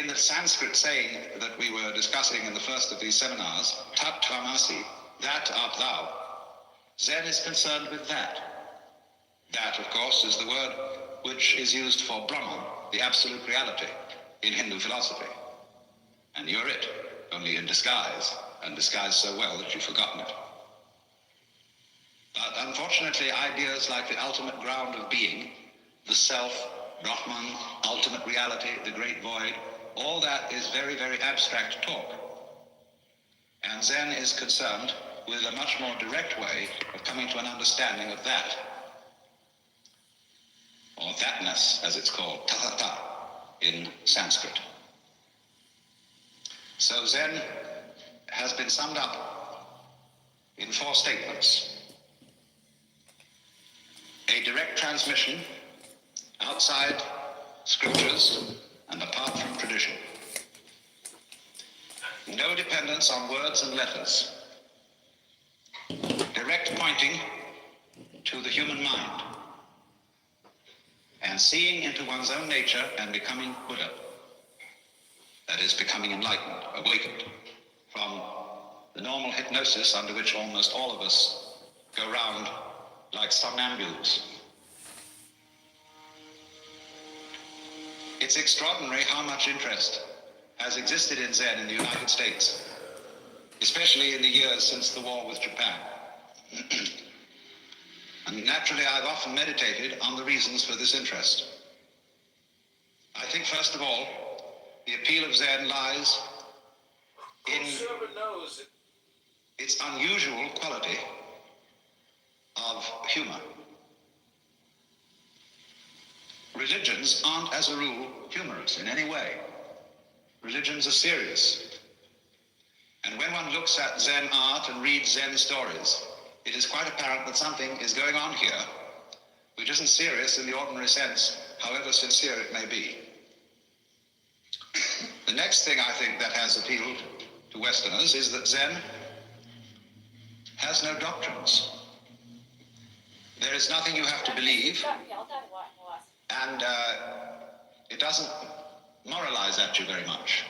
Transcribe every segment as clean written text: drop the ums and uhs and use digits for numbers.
in the Sanskrit saying that we were discussing in the first of these seminars, tat tvamasi, that art thou, Zen is concerned with that. That, of course, is the word which is used for Brahman, the absolute reality, in Hindu philosophy. And you're it, only in disguise, and disguised so well that you've forgotten it. But unfortunately, ideas like the ultimate ground of being, the self, Brahman, ultimate reality, the great void, all that is very, very abstract talk. And Zen is concerned with a much more direct way of coming to an understanding of that, or thatness, as it's called, tathata, in Sanskrit. So Zen has been summed up in 4 statements. A direct transmission outside scriptures and apart from tradition. No dependence on words and letters. Direct pointing to the human mind. And seeing into one's own nature and becoming Buddha. That is, becoming enlightened, awakened from the normal hypnosis under which almost all of us go round like somnambules. It's extraordinary how much interest has existed in Zen in the United States, especially in the years since the war with Japan. And naturally, I've often meditated on the reasons for this interest. I think, first of all, the appeal of Zen lies in its unusual quality of humor. Religions aren't, as a rule, humorous in any way. Religions are serious. And when one looks at Zen art and reads Zen stories, it is quite apparent that something is going on here which isn't serious in the ordinary sense, however sincere it may be. The next thing I think that has appealed to Westerners is that Zen has no doctrines. There is nothing you have to believe, and it doesn't moralize at you very much.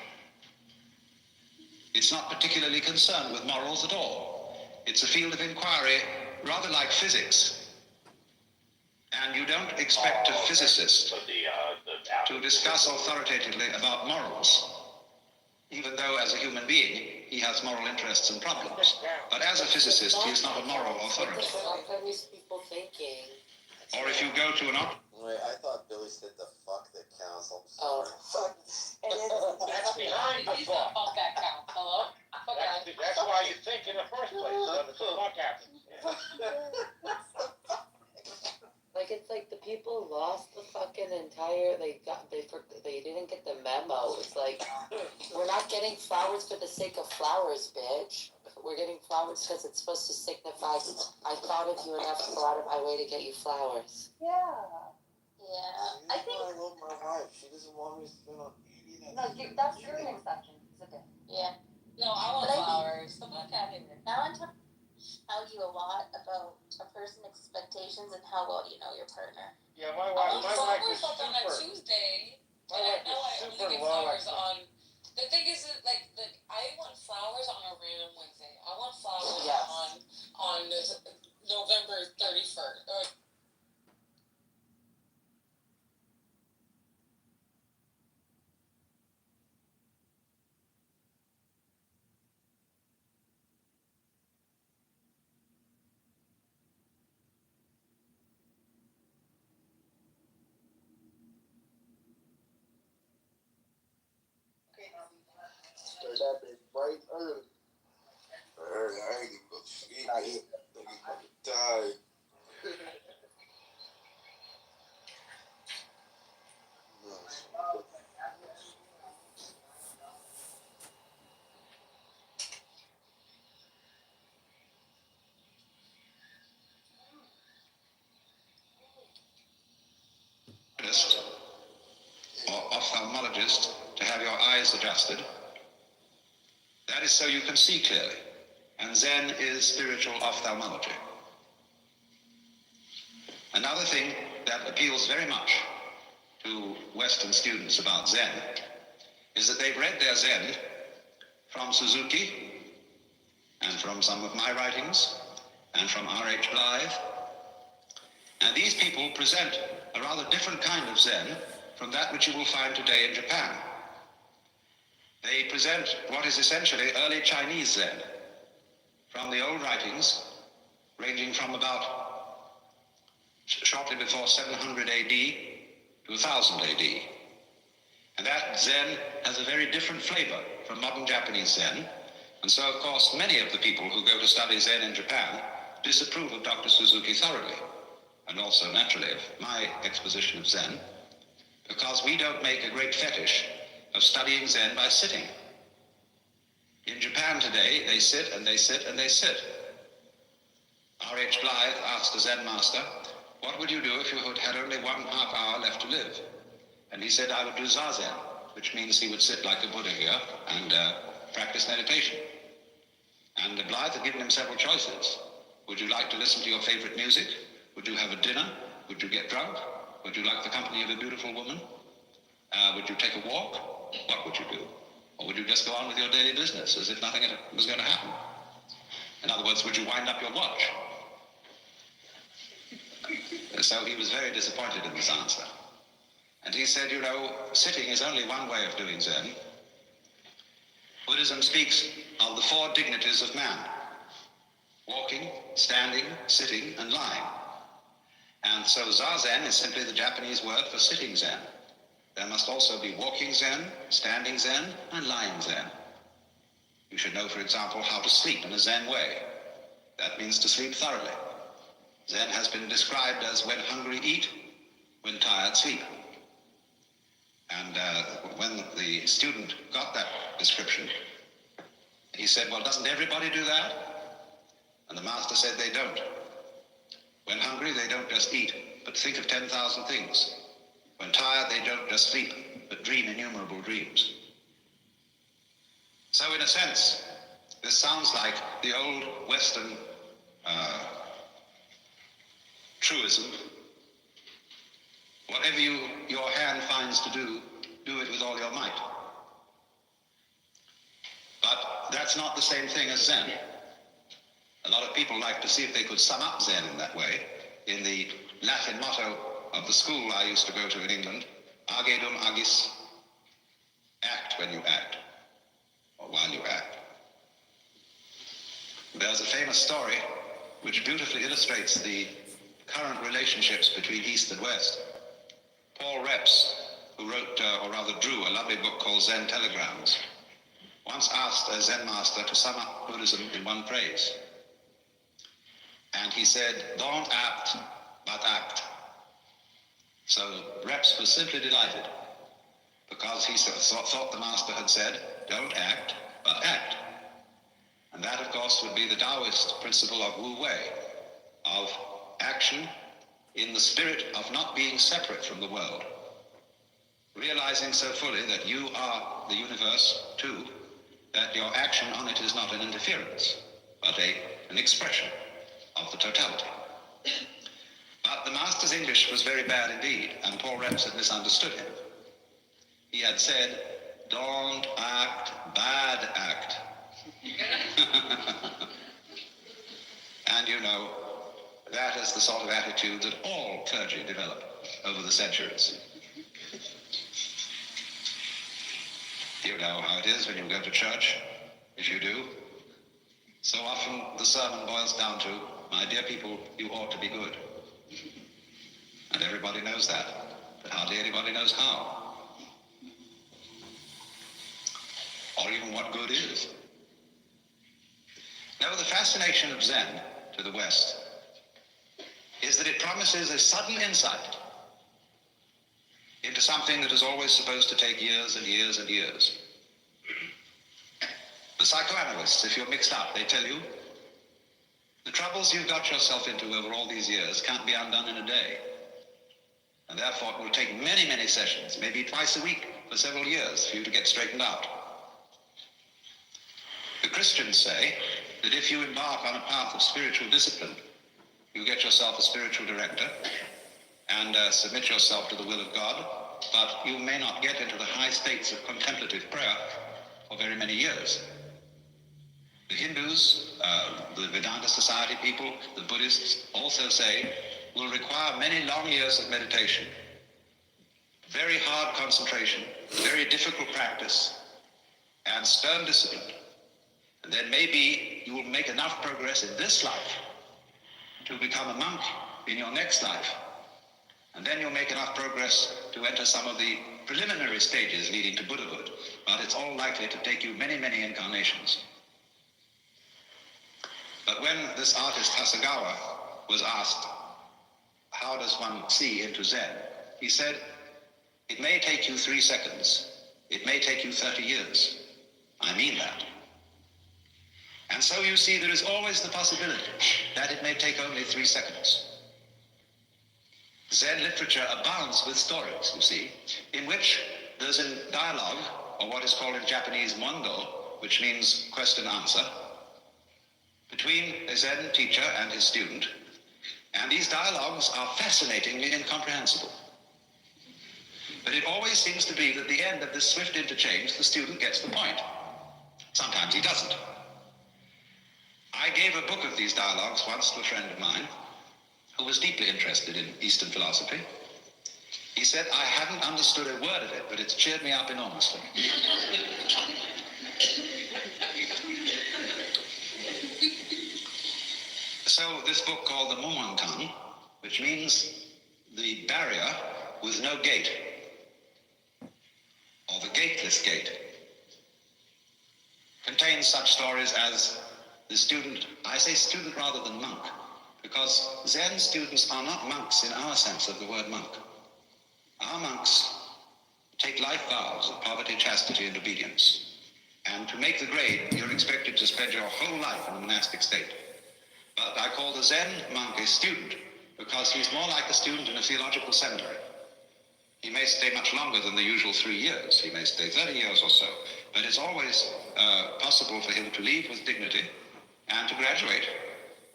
It's not particularly concerned with morals at all. It's a field of inquiry rather like physics. And you don't expect a physicist to discuss authoritatively about morals, even though as a human being he has moral interests and problems. But as a physicist, he is not a moral authority. Or if you go to an Wait, I thought Billy said the fuck that counts. I'm sorry. That's behind the fuck. Fuck that counts. Hello? That's why you think in the first place. So the fuck happens. Like, it's like the people lost the fucking entire, they didn't get the memo. It's like, we're not getting flowers for the sake of flowers, bitch. We're getting flowers because it's supposed to signify, I thought of you and I've thought of my way to get you flowers. Yeah. Yeah. I think I love my wife. She doesn't want me to spend on baby. No, that's your exception. It's okay. Yeah. No, I want flowers. The fuck out of here. I want to tell you a lot about a person's expectations and how well you know your partner. Yeah, my wife is on a super. Tuesday, My wife and I know I is only super get low. flowers on. The thing is, that, like, I want flowers on a random Wednesday. I want flowers Yes. on November 31st. Start that bitch bright early. Early, I ain't even go to sleep. I ain't about to die. Or ophthalmologist to have your eyes adjusted. That is so you can see clearly. And Zen is spiritual ophthalmology. Another thing that appeals very much to Western students about Zen is that they've read their Zen from Suzuki and from some of my writings and from R.H. Blythe. And these people present a rather different kind of Zen from that which you will find today in Japan. They present what is essentially early Chinese Zen from the old writings, ranging from about shortly before 700 AD to 1000 AD. And that Zen has a very different flavor from modern Japanese Zen. And so, of course, many of the people who go to study Zen in Japan disapprove of Dr. Suzuki thoroughly, and also, naturally, of my exposition of Zen, because we don't make a great fetish of studying Zen by sitting. In Japan today, they sit and they sit and they sit. R.H. Blythe asked a Zen master, what would you do if you had only 1/2 hour left to live? And he said, I would do Zazen, which means he would sit like a Buddha here and practice meditation. And Blythe had given him several choices. Would you like to listen to your favorite music? Would you have a dinner? Would you get drunk? Would you like the company of a beautiful woman? Would you take a walk? What would you do? Or would you just go on with your daily business as if nothing was going to happen? In other words, would you wind up your watch? So he was very disappointed in this answer. And he said, you know, sitting is only one way of doing Zen. Buddhism speaks of the 4 dignities of man: walking, standing, sitting, and lying. And so Zazen is simply the Japanese word for sitting Zen. There must also be walking Zen, standing Zen, and lying Zen. You should know, for example, how to sleep in a Zen way. That means to sleep thoroughly. Zen has been described as when hungry eat, when tired sleep. And when the student got that description, he said, well, doesn't everybody do that? And the master said they don't. When hungry, they don't just eat, but think of 10,000 things. When tired, they don't just sleep, but dream innumerable dreams. So in a sense, this sounds like the old Western truism. Whatever your hand finds to do, do it with all your might. But that's not the same thing as Zen. A lot of people like to see if they could sum up Zen in that way. In the Latin motto of the school I used to go to in England, age dum agis, act when you act, or while you act. There's a famous story which beautifully illustrates the current relationships between East and West. Paul Reps, who wrote, or rather drew, a lovely book called Zen Telegrams, once asked a Zen master to sum up Buddhism in one phrase. And he said, don't act, but act. So Reps was simply delighted, because he thought the master had said, don't act, but act. And that, of course, would be the Taoist principle of Wu Wei, of action in the spirit of not being separate from the world, realizing so fully that you are the universe too, that your action on it is not an interference, but an expression of the totality. But the master's English was very bad indeed, and Paul Reps had misunderstood him. He had said, don't act, bad act. And you know, that is the sort of attitude that all clergy develop over the centuries. You know how it is when you go to church, if you do. So often the sermon boils down to, my dear people, you ought to be good. And everybody knows that, but hardly anybody knows how. Or even what good is. Now, the fascination of Zen to the West is that it promises a sudden insight into something that is always supposed to take years and years and years. The psychoanalysts, if you're mixed up, they tell you, the troubles you've got yourself into over all these years can't be undone in a day. And therefore it will take many, many sessions, maybe twice a week for several years for you to get straightened out. The Christians say that if you embark on a path of spiritual discipline, you get yourself a spiritual director and submit yourself to the will of God, but you may not get into the high states of contemplative prayer for very many years. The Hindus, the Vedanta Society people, the Buddhists also say will require many long years of meditation, very hard concentration, very difficult practice, and stern discipline. And then maybe you will make enough progress in this life to become a monk in your next life. And then you'll make enough progress to enter some of the preliminary stages leading to Buddhahood. But it's all likely to take you many, many incarnations. But when this artist Hasegawa was asked, how does one see into Zen? He said, it may take you 3 seconds. It may take you 30 years. I mean that. And so you see, there is always the possibility that it may take only 3 seconds. Zen literature abounds with stories, you see, in which there's a dialogue, or what is called in Japanese mondo, which means question-answer, between a Zen teacher and his student, and these dialogues are fascinatingly incomprehensible. But it always seems to be that at the end of this swift interchange, the student gets the point. Sometimes he doesn't. I gave a book of these dialogues once to a friend of mine who was deeply interested in Eastern philosophy. He said, I haven't understood a word of it, but it's cheered me up enormously. So this book called the Mumonkan, which means the barrier with no gate, or the gateless gate, contains such stories as the student, I say student rather than monk, because Zen students are not monks in our sense of the word monk. Our monks take life vows of poverty, chastity, and obedience. And to make the grade, you're expected to spend your whole life in a monastic state. But I call the Zen monk a student because he's more like a student in a theological seminary. He may stay much longer than the usual 3 years. He may stay 30 years or so. But it's always possible for him to leave with dignity and to graduate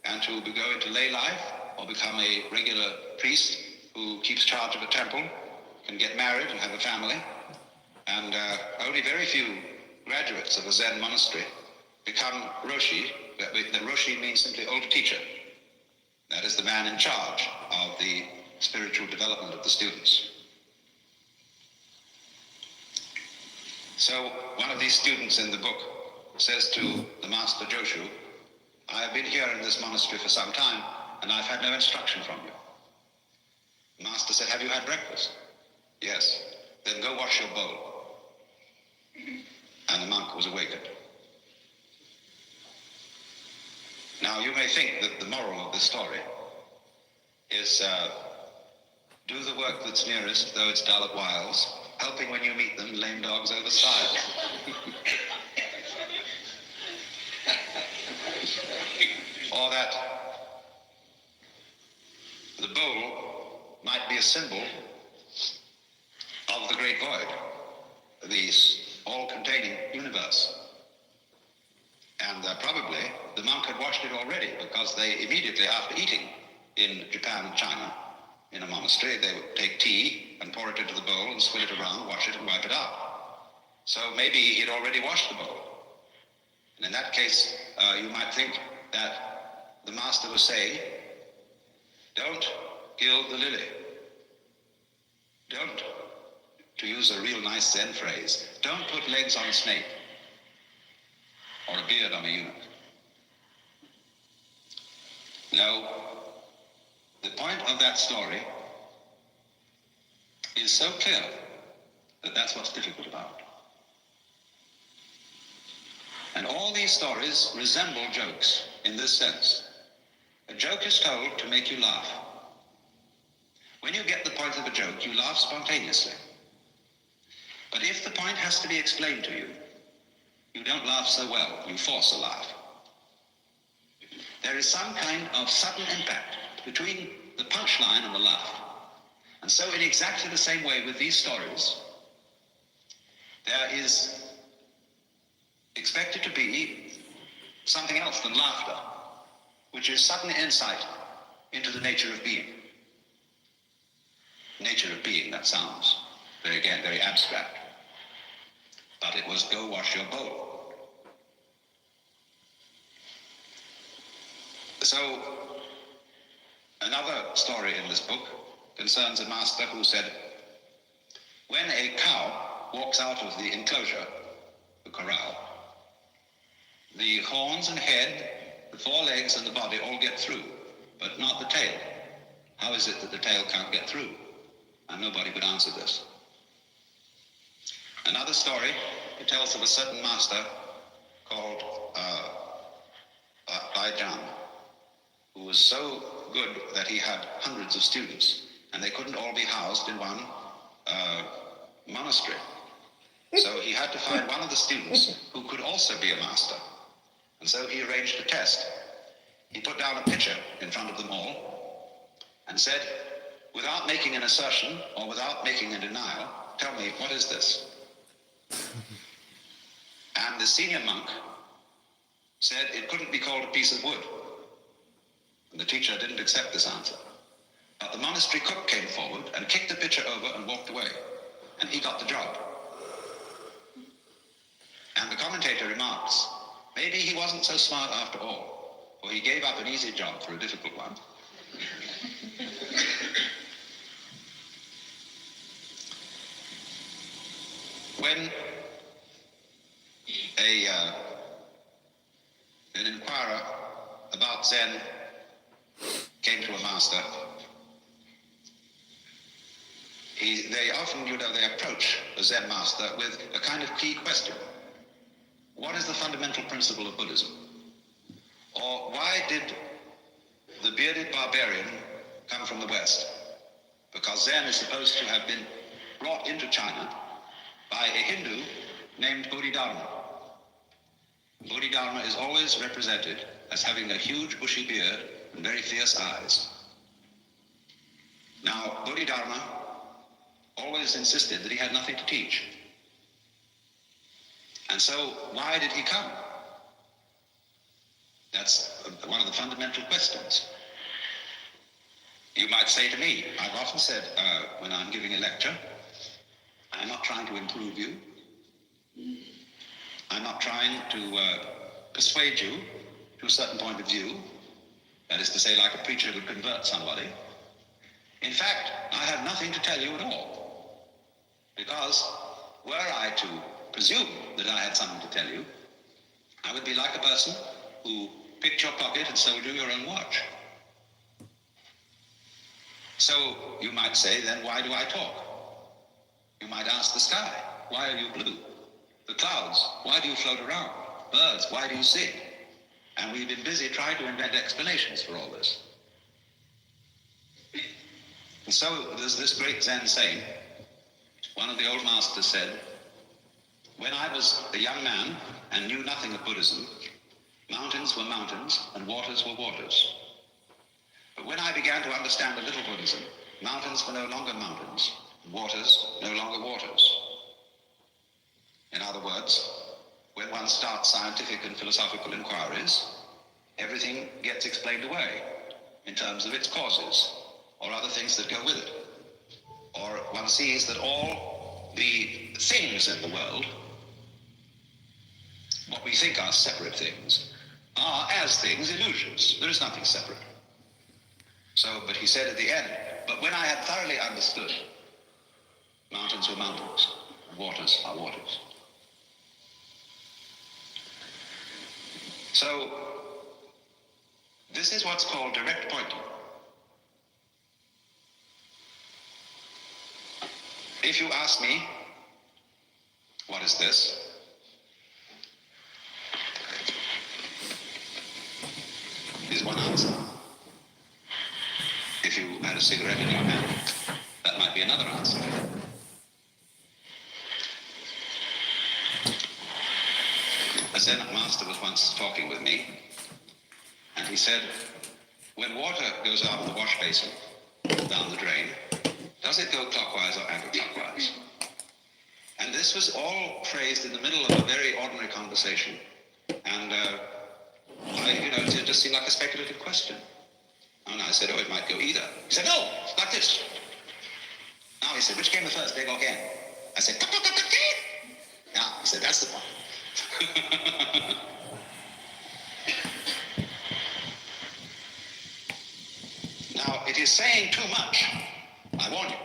and to go into lay life or become a regular priest who keeps charge of a temple, can get married and have a family. And only very few graduates of a Zen monastery become Roshi. The Roshi means simply old teacher. That is the man in charge of the spiritual development of the students. So one of these students in the book says to the master Joshu, I have been here in this monastery for some time and I've had no instruction from you. The master said, have you had breakfast? Yes. Then go wash your bowl. And the monk was awakened. Now you may think that the moral of this story is do the work that's nearest, though it's dull at whiles, helping when you meet them, lame dogs over sides. Or that the bowl might be a symbol of the great void, the all-containing universe. And probably the monk had washed it already, because they immediately after eating in Japan and China, in a monastery, they would take tea and pour it into the bowl and swill it around, wash it and wipe it out. So maybe he'd already washed the bowl. And in that case, you might think that the master was saying, don't gild the lily. Don't, to use a real nice Zen phrase, don't put legs on a snake or a beard on a eunuch. No, the point of that story is so clear that that's what's difficult about it. And all these stories resemble jokes in this sense. A joke is told to make you laugh. When you get the point of a joke, you laugh spontaneously. But if the point has to be explained to you, you don't laugh so well, you force a laugh. There is some kind of sudden impact between the punchline and the laugh. And so in exactly the same way with these stories, there is expected to be something else than laughter, which is sudden insight into the nature of being. Nature of being, that sounds very abstract. But it was go wash your bowl. So, another story in this book concerns a master who said, when a cow walks out of the enclosure, the corral, the horns and head, the forelegs and the body all get through, but not the tail. How is it that the tail can't get through? And nobody would answer this. Another story, it tells of a certain master called Baijan, who was so good that he had hundreds of students, and they couldn't all be housed in one monastery. So he had to find one of the students who could also be a master. And so he arranged a test. He put down a pitcher in front of them all and said, without making an assertion or without making a denial, tell me, what is this? And the senior monk said it couldn't be called a piece of wood. And the teacher didn't accept this answer. But the monastery cook came forward and kicked the pitcher over and walked away. And he got the job. And the commentator remarks, maybe he wasn't so smart after all, for he gave up an easy job for a difficult one. When an inquirer about Zen came to a master, they often, they approach a Zen master with a kind of key question. What is the fundamental principle of Buddhism? Or why did the bearded barbarian come from the West? Because Zen is supposed to have been brought into China by a Hindu named Bodhidharma. Bodhidharma is always represented as having a huge bushy beard and very fierce eyes. Now, Bodhidharma always insisted that he had nothing to teach. And so, why did he come? That's one of the fundamental questions. You might say to me, I've often said when I'm giving a lecture, I'm not trying to improve you. I'm not trying to persuade you to a certain point of view. That is to say, like a preacher would convert somebody. In fact, I have nothing to tell you at all. Because were I to presume that I had something to tell you, I would be like a person who picked your pocket and sold you your own watch. So you might say, then why do I talk? You might ask the sky, why are you blue? The clouds, why do you float around? Birds, why do you sing? And we've been busy trying to invent explanations for all this. And so there's this great Zen saying. One of the old masters said, when I was a young man and knew nothing of Buddhism, mountains were mountains and waters were waters. But when I began to understand a little Buddhism, mountains were no longer mountains, waters no longer waters. In other words, when one starts scientific and philosophical inquiries, everything gets explained away in terms of its causes or other things that go with it. Or one sees that all the things in the world, what we think are separate things, are as things illusions. There is nothing separate. So, but he said at the end, but when I had thoroughly understood, mountains were mountains, and waters are waters. So, this is what's called direct pointing. If you ask me, what is this? Is one answer. If you had a cigarette in your hand, that might be another answer. A Zen master was once talking with me, and he said, when water goes out of the wash basin, down the drain, does it go clockwise or anti-clockwise? And this was all phrased in the middle of a very ordinary conversation. And it just seemed like a speculative question. And I said, oh, it might go either. He said, no, like this. Now he said, which came the first, egg or hen? I said, now he said, that's the one. Now, it is saying too much, I warn you,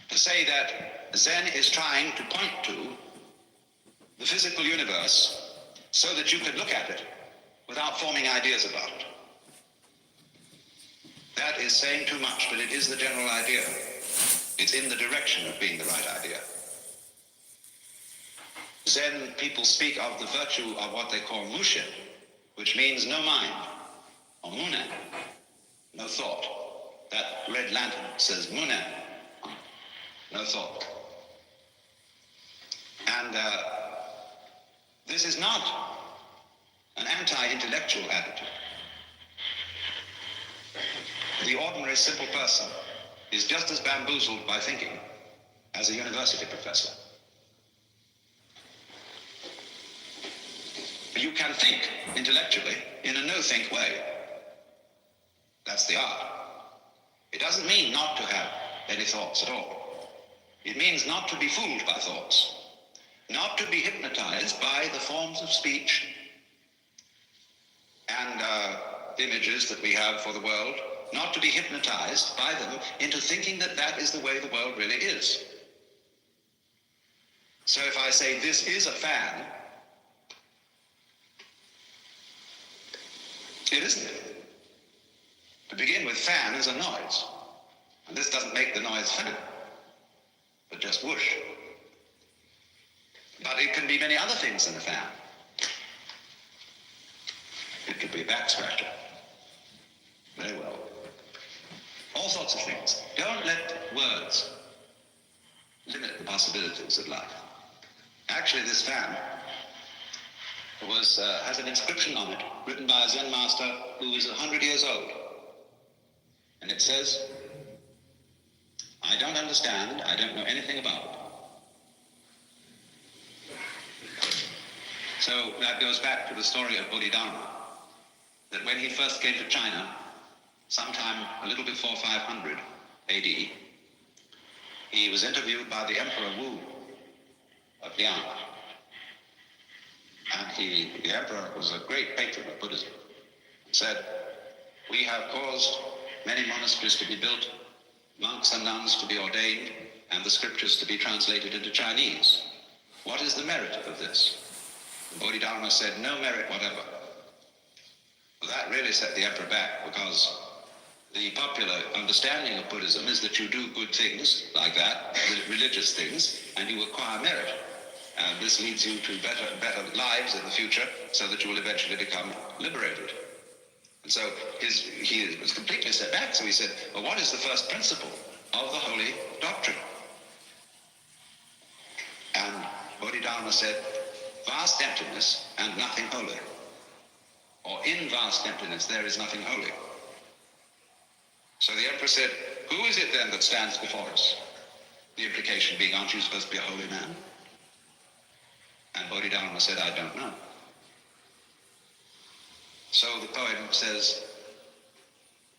to say that Zen is trying to point to the physical universe so that you can look at it without forming ideas about it. That is saying too much, but it is the general idea. It's in the direction of being the right idea. Zen people speak of the virtue of what they call mushin, which means no mind, or munen, no thought. That red lantern says munen, no thought. And this is not an anti-intellectual attitude. The ordinary simple person is just as bamboozled by thinking as a university professor. You can think intellectually in a no-think way. That's the art. It doesn't mean not to have any thoughts at all. It means not to be fooled by thoughts, not to be hypnotized by the forms of speech and images that we have for the world, not to be hypnotized by them into thinking that that is the way the world really is. So if I say this is a fan, it isn't. To begin with, fan is a noise. And this doesn't make the noise fan, but just whoosh. But it can be many other things than a fan. It could be a back scratcher. Very well. All sorts of things. Don't let words limit the possibilities of life. Actually, this fan has an inscription on it, written by a Zen master who is 100 years old. And it says, I don't understand, I don't know anything about it. So that goes back to the story of Bodhidharma, that when he first came to China, sometime a little before 500 AD, he was interviewed by the Emperor Wu of Liang. And the emperor was a great patron of Buddhism, said, we have caused many monasteries to be built, monks and nuns to be ordained, and the scriptures to be translated into Chinese. What is the merit of this? The Bodhidharma said, no merit whatever. Well, that really set the emperor back, because the popular understanding of Buddhism is that you do good things like that, religious things, and you acquire merit. And this leads you to better lives in the future, so that you will eventually become liberated. And so he was completely set back, so he said, well, what is the first principle of the holy doctrine? And Bodhidharma said, vast emptiness and nothing holy. Or in vast emptiness there is nothing holy. So the emperor said, who is it then that stands before us? The implication being, aren't you supposed to be a holy man? And Bodhidharma said, I don't know. So the poem says,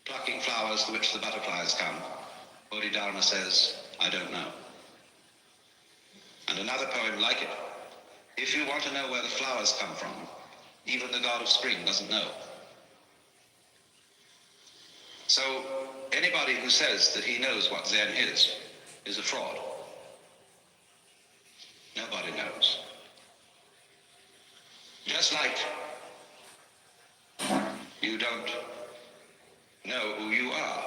plucking flowers to which the butterflies come. Bodhidharma says, I don't know. And another poem like it. If you want to know where the flowers come from, even the god of spring doesn't know. So anybody who says that he knows what Zen is a fraud. Nobody knows. Just like you don't know who you are.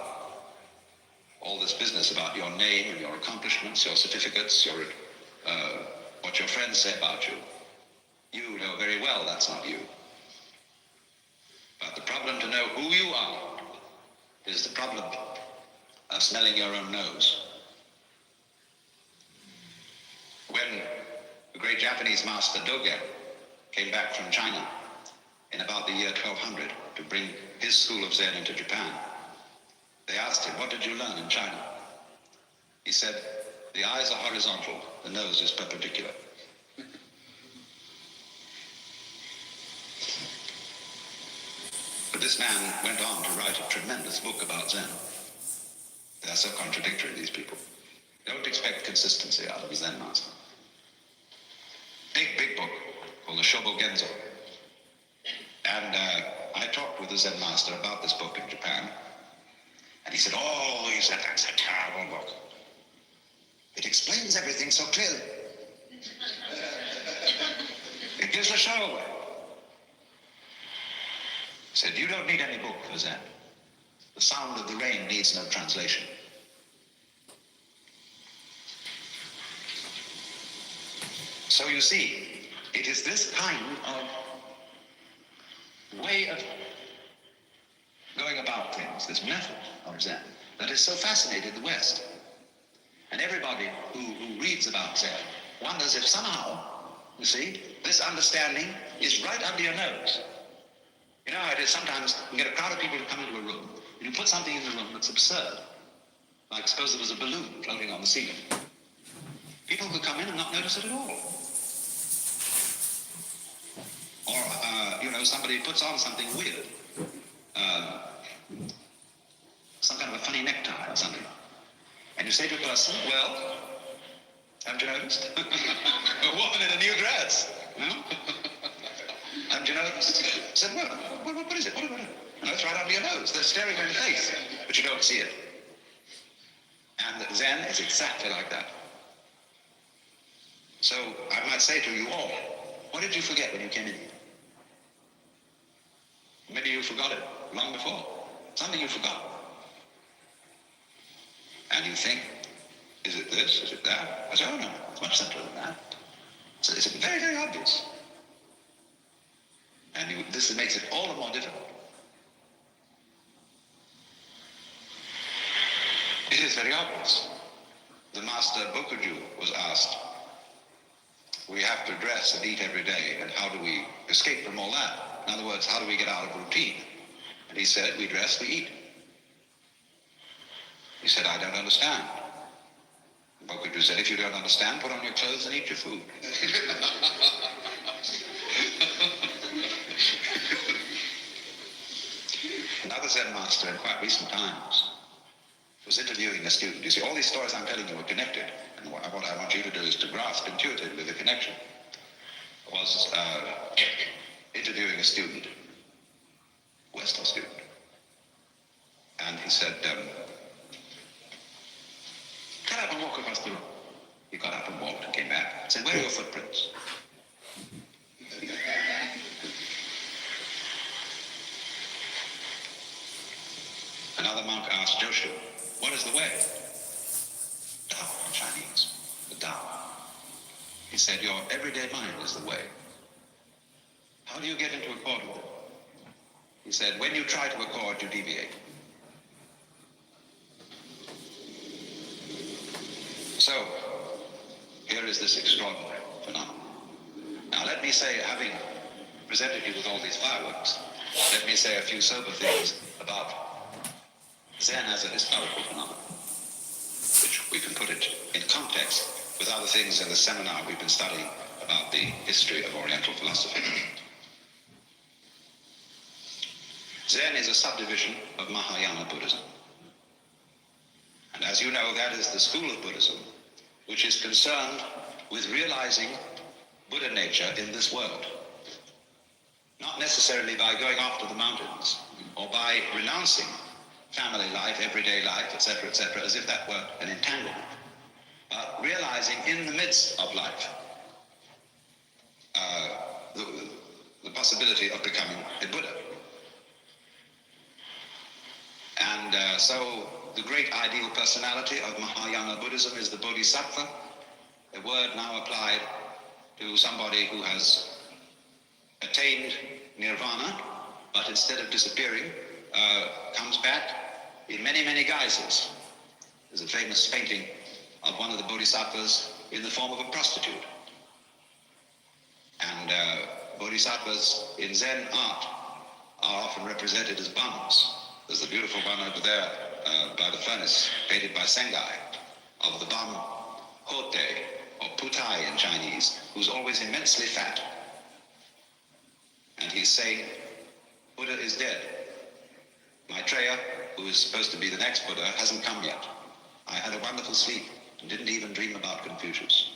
All this business about your name and your accomplishments, your certificates, what your friends say about you. You know very well that's not you. But the problem to know who you are is the problem of smelling your own nose. When the great Japanese master Dogen came back from China in about the year 1200 to bring his school of Zen into Japan, they asked him, what did you learn in China? He said, the eyes are horizontal, the nose is perpendicular. But this man went on to write a tremendous book about Zen. They're so contradictory, these people. Don't expect consistency out of a Zen master. Big book called the Shobo Genzo. And I talked with the Zen master about this book in Japan. And he said, that's a terrible book. It explains everything so clearly. It gives the show away. He said, you don't need any book for Zen. The sound of the rain needs no translation. So you see, it is this kind of way of going about things, this method of Zen, that has so fascinated the West. And everybody who reads about Zen wonders if somehow, you see, this understanding is right under your nose. You know how it is sometimes you get a crowd of people to come into a room, and you put something in the room that's absurd. Like suppose there was a balloon floating on the ceiling. People could come in and not notice it at all. Or, somebody puts on something weird. Some kind of a funny necktie or something. And you say to a person, well, haven't you noticed? A woman in a new dress. No? Haven't you noticed? I said, well, what is it? What? And it's right under your nose. They're staring in the face, but you don't see it. And Zen is exactly like that. So I might say to you all, what did you forget when you came in here? Maybe you forgot it long before. Something you forgot. And you think, is it this? Is it that? I say, oh no, it's much simpler than that. So it's very, very obvious. And this makes it all the more difficult. It is very obvious. The master Bokuju was asked, we have to dress and eat every day, and how do we escape from all that? In other words, how do we get out of routine? And he said, we dress, we eat. He said, I don't understand. Bokuju said, if you don't understand, put on your clothes and eat your food. Another Zen master in quite recent times was interviewing a student. You see, all these stories I'm telling you are connected. And what I want you to do is to grasp intuitively the connection. Was interviewing a student, Western student. And he said, get up and walk across the room. He got up and walked and came back. Said, where are your footprints? Another monk asked Joshu, what is the way? Tao in Chinese, the Tao. He said, your everyday mind is the way. How do you get into accord with it? He said, when you try to accord, you deviate. So, here is this extraordinary phenomenon. Now let me say, having presented you with all these fireworks, let me say a few sober things about Zen as a historical phenomenon, which we can put it in context with other things in the seminar we've been studying about the history of Oriental philosophy. Zen is a subdivision of Mahayana Buddhism. And as you know, that is the school of Buddhism which is concerned with realizing Buddha nature in this world. Not necessarily by going off to the mountains or by renouncing family life, everyday life, etc., as if that were an entanglement, but realizing in the midst of life the possibility of becoming a Buddha. And so the great ideal personality of Mahayana Buddhism is the Bodhisattva, a word now applied to somebody who has attained nirvana, but instead of disappearing, comes back in many, many guises. There's a famous painting of one of the bodhisattvas in the form of a prostitute. And bodhisattvas in Zen art are often represented as bums. There's a beautiful one over there by the furnace, painted by Sengai, of the bum Hote, or Putai in Chinese, who's always immensely fat. And he's saying, Buddha is dead. Maitreya who is supposed to be the next Buddha, hasn't come yet. I had a wonderful sleep and didn't even dream about Confucius.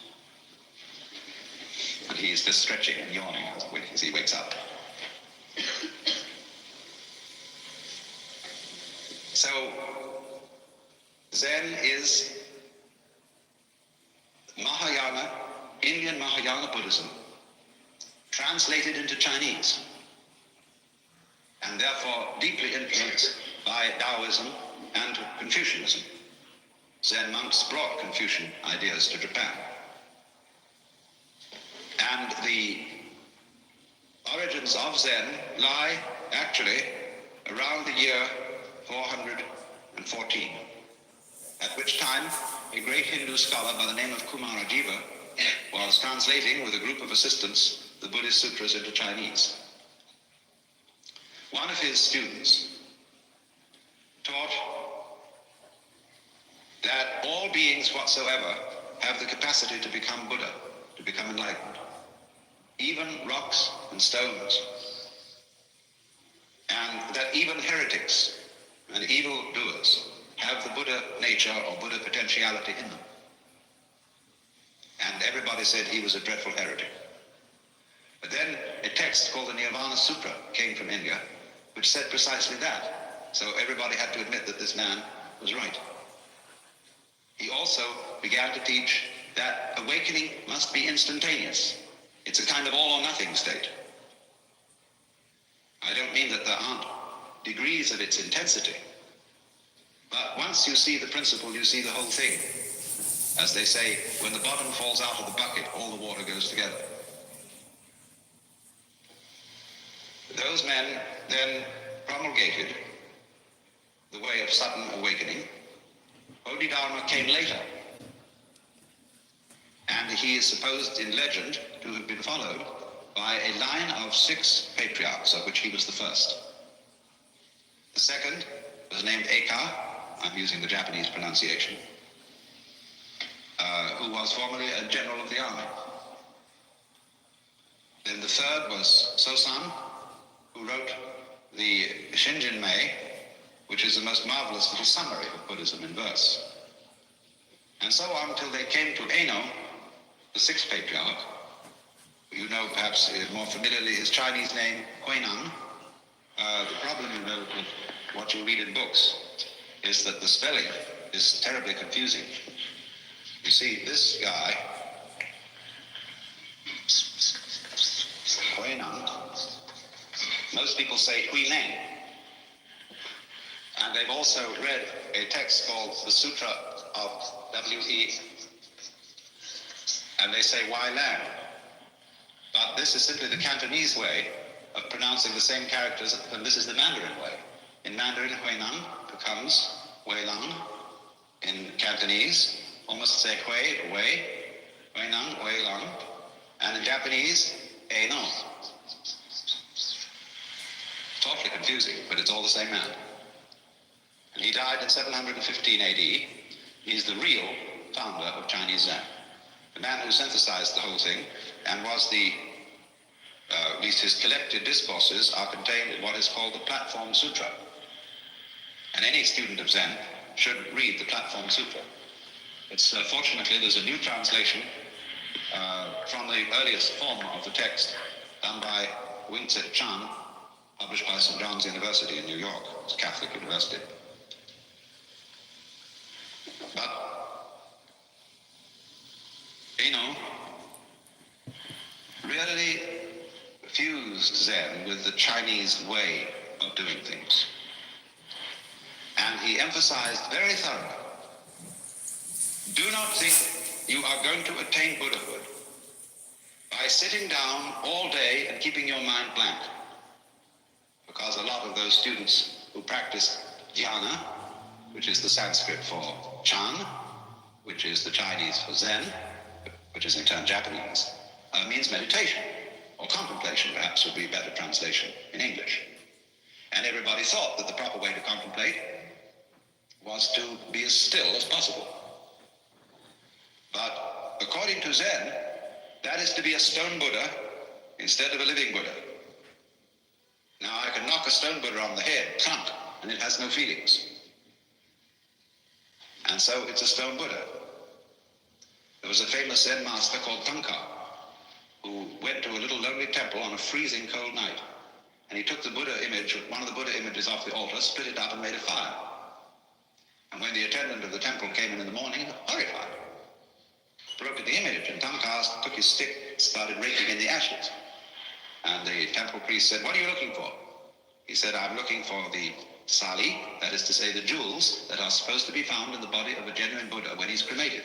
And he is just stretching and yawning as he wakes up. So, Zen is Mahayana, Indian Mahayana Buddhism, translated into Chinese, and therefore deeply influenced by Taoism and Confucianism. Zen monks brought Confucian ideas to Japan. And the origins of Zen lie actually around the year 414, at which time a great Hindu scholar by the name of Kumarajiva was translating with a group of assistants the Buddhist sutras into Chinese. One of his students taught that all beings whatsoever have the capacity to become Buddha, to become enlightened, even rocks and stones, and that even heretics and evil doers have the Buddha nature or Buddha potentiality in them. And everybody said he was a dreadful heretic. But then a text called the Nirvana Sutra came from India, which said precisely that. So everybody had to admit that this man was right. He also began to teach that awakening must be instantaneous. It's a kind of all or nothing state. I don't mean that there aren't degrees of its intensity, but once you see the principle, you see the whole thing. As they say, when the bottom falls out of the bucket, all the water goes together. Those men then promulgated the way of sudden awakening. Bodhidharma came later, and he is supposed in legend to have been followed by a line of 6 patriarchs, of which he was the first. The second was named Eka, I'm using the Japanese pronunciation, who was formerly a general of the army. Then the third was Sosan, who wrote the Shinjinmei, which is the most marvelous little summary of Buddhism in verse. And so on until they came to Eno, the 6th patriarch. You know perhaps more familiarly his Chinese name, Huineng. The problem, you know, with what you read in books is that the spelling is terribly confusing. You see, this guy, Huineng, most people say Huineng. And they've also read a text called the Sutra of W.E. and they say Wai Lang. But this is simply the Cantonese way of pronouncing the same characters, and this is the Mandarin way. In Mandarin, Huineng becomes Wei Lang. In Cantonese, almost say Hui, Wei, Huineng, Wei Lang. And in Japanese, Eno. Totally confusing, but it's all the same man. And he died in 715 AD. He's the real founder of Chinese Zen. The man who synthesized the whole thing and was at least his collected discourses are contained in what is called the Platform Sutra. And any student of Zen should read the Platform Sutra. It's fortunately there's a new translation from the earliest form of the text done by Wing Tse Chan, published by St. John's University in New York. It's a Catholic university. But, really fused Zen with the Chinese way of doing things. And he emphasized very thoroughly, do not think you are going to attain Buddhahood by sitting down all day and keeping your mind blank. Because a lot of those students who practice dhyana, which is the Sanskrit for Chan, which is the Chinese for Zen, which is in turn Japanese, means meditation, or contemplation perhaps would be a better translation in English. And everybody thought that the proper way to contemplate was to be as still as possible. But according to Zen, that is to be a stone Buddha instead of a living Buddha. Now I can knock a stone Buddha on the head, clunk, and it has no feelings. And so it's a stone Buddha. There was a famous Zen master called Tanka, who went to a little lonely temple on a freezing cold night. And he took the Buddha image, one of the Buddha images off the altar, split it up and made a fire. And when the attendant of the temple came in the morning, horrified, broke at the image, and Tanka took his stick, started raking in the ashes. And the temple priest said, "What are you looking for?" He said, "I'm looking for the sali, that is to say the jewels that are supposed to be found in the body of a genuine Buddha when he's cremated."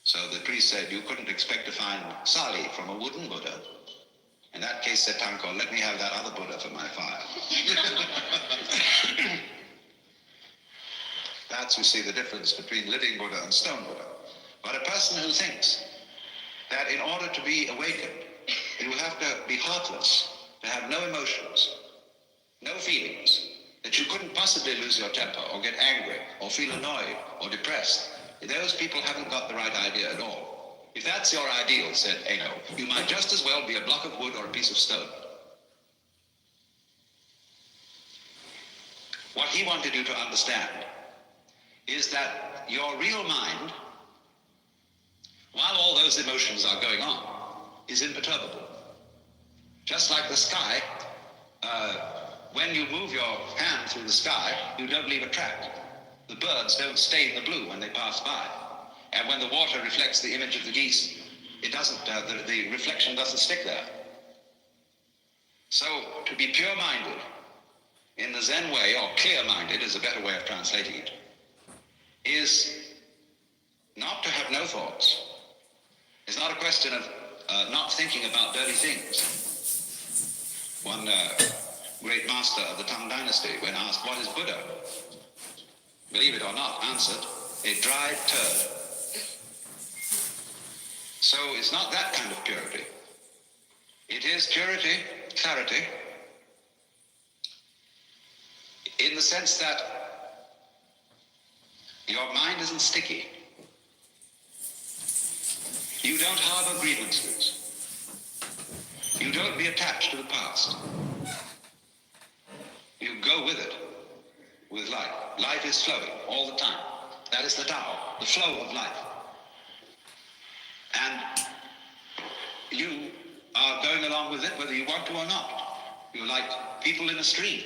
So the priest said, "You couldn't expect to find sali from a wooden Buddha." In that case, said Tanko, "Let me have that other Buddha for my fire." That's, you see, the difference between living Buddha and stone Buddha. But a person who thinks that in order to be awakened, you have to be heartless, to have no emotions, no feelings, that you couldn't possibly lose your temper or get angry or feel annoyed or depressed, those people haven't got the right idea at all. If that's your ideal, said Eno, you might just as well be a block of wood or a piece of stone. What he wanted you to understand is that your real mind, while all those emotions are going on, is imperturbable. Just like the sky, when you move your hand through the sky, you don't leave a track. The birds don't stain the blue when they pass by. And when the water reflects the image of the geese, it doesn't, the reflection doesn't stick there. So, to be pure-minded, in the Zen way, or clear-minded is a better way of translating it, is not to have no thoughts. It's not a question of not thinking about dirty things. One great master of the Tang dynasty, when asked, "What is Buddha?" believe it or not, answered, "A dried turd." So it's not that kind of purity. It is purity, clarity, in the sense that your mind isn't sticky. You don't harbor grievances. You don't be attached to the past. You go with it, with life. Life is flowing all the time. That is the Tao, the flow of life. And you are going along with it whether you want to or not. You're like people in a stream.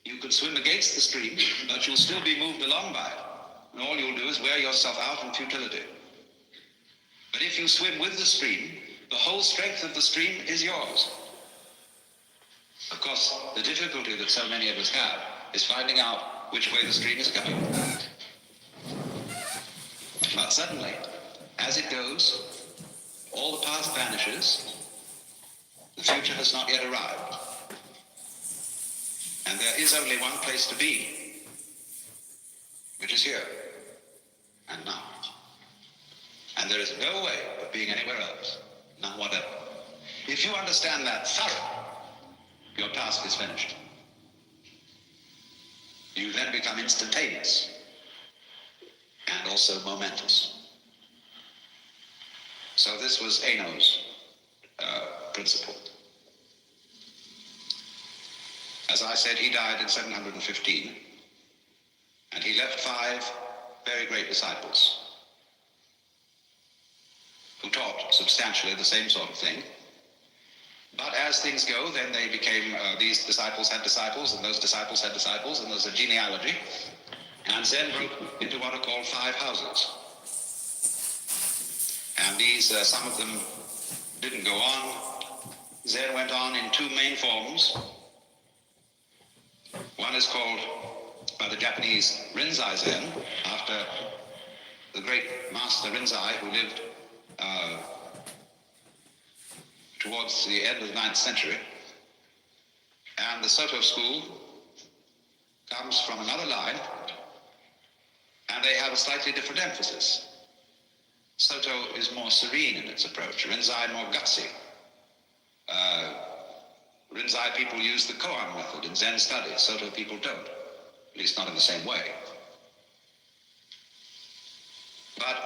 You could swim against the stream, but you'll still be moved along by it. And all you'll do is wear yourself out in futility. But if you swim with the stream, the whole strength of the stream is yours. Of course, the difficulty that so many of us have is finding out which way the stream is going. But suddenly, as it goes, all the past vanishes, the future has not yet arrived. And there is only one place to be, which is here and now. And there is no way of being anywhere else, none whatever. If you understand that thoroughly, your task is finished. You then become instantaneous and also momentous. So this was Eno's principle. As I said, he died in 715, and he left 5 very great disciples who taught substantially the same sort of thing. But as things go, then they became, these disciples had disciples, and those disciples had disciples, and there's a genealogy. And Zen broke into what are called 5 houses. And these, some of them didn't go on. Zen went on in 2 main forms. One is called, by the Japanese, Rinzai Zen, after the great master Rinzai, who lived towards the end of the 9th century. And the Soto school comes from another line, and they have a slightly different emphasis. Soto is more serene in its approach, Rinzai more gutsy. Rinzai people use the koan method in Zen studies, Soto people don't, at least not in the same way. But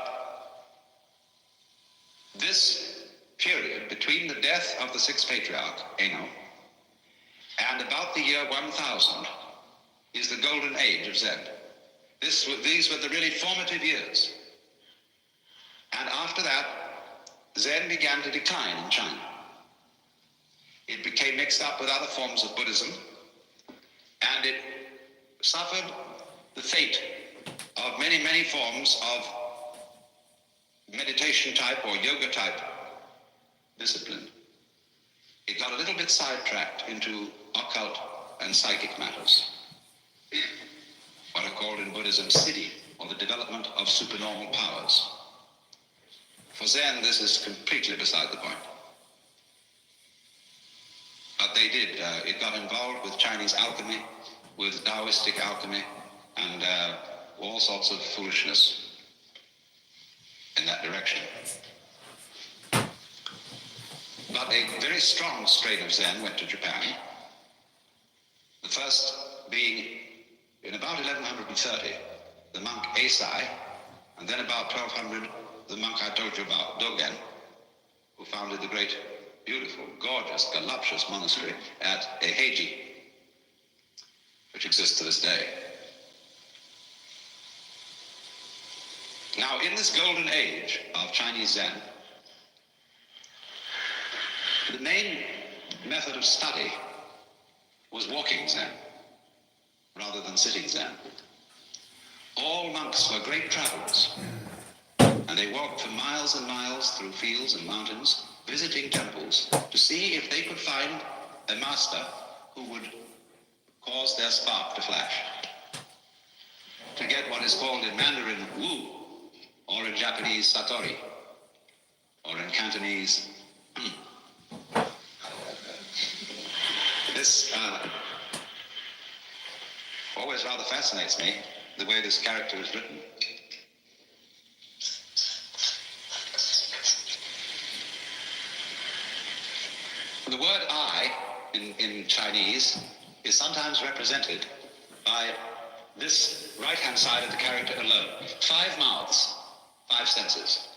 this period between the death of the 6th patriarch, Eno, and about the year 1000, is the golden age of Zen. These were the really formative years. And after that, Zen began to decline in China. It became mixed up with other forms of Buddhism, and it suffered the fate of many, many forms of meditation type or yoga type discipline. It got a little bit sidetracked into occult and psychic matters, what are called in Buddhism siddhi, or the development of supernormal powers. For Zen, this is completely beside the point. But they did. It got involved with Chinese alchemy, with Taoistic alchemy, and all sorts of foolishness in that direction. But a very strong strain of Zen went to Japan. The first being in about 1130, the monk Eisai, and then about 1200, the monk I told you about, Dogen, who founded the great, beautiful, gorgeous, voluptuous monastery at Eiheiji, which exists to this day. Now, in this golden age of Chinese Zen, the main method of study was walking Zen, rather than sitting Zen. All monks were great travelers, and they walked for miles and miles through fields and mountains, visiting temples, to see if they could find a master who would cause their spark to flash, to get what is called in Mandarin Wu, or in Japanese Satori, or in Cantonese This always rather fascinates me, the way this character is written. The word I in Chinese is sometimes represented by this right-hand side of the character alone. 5 mouths, 5 senses.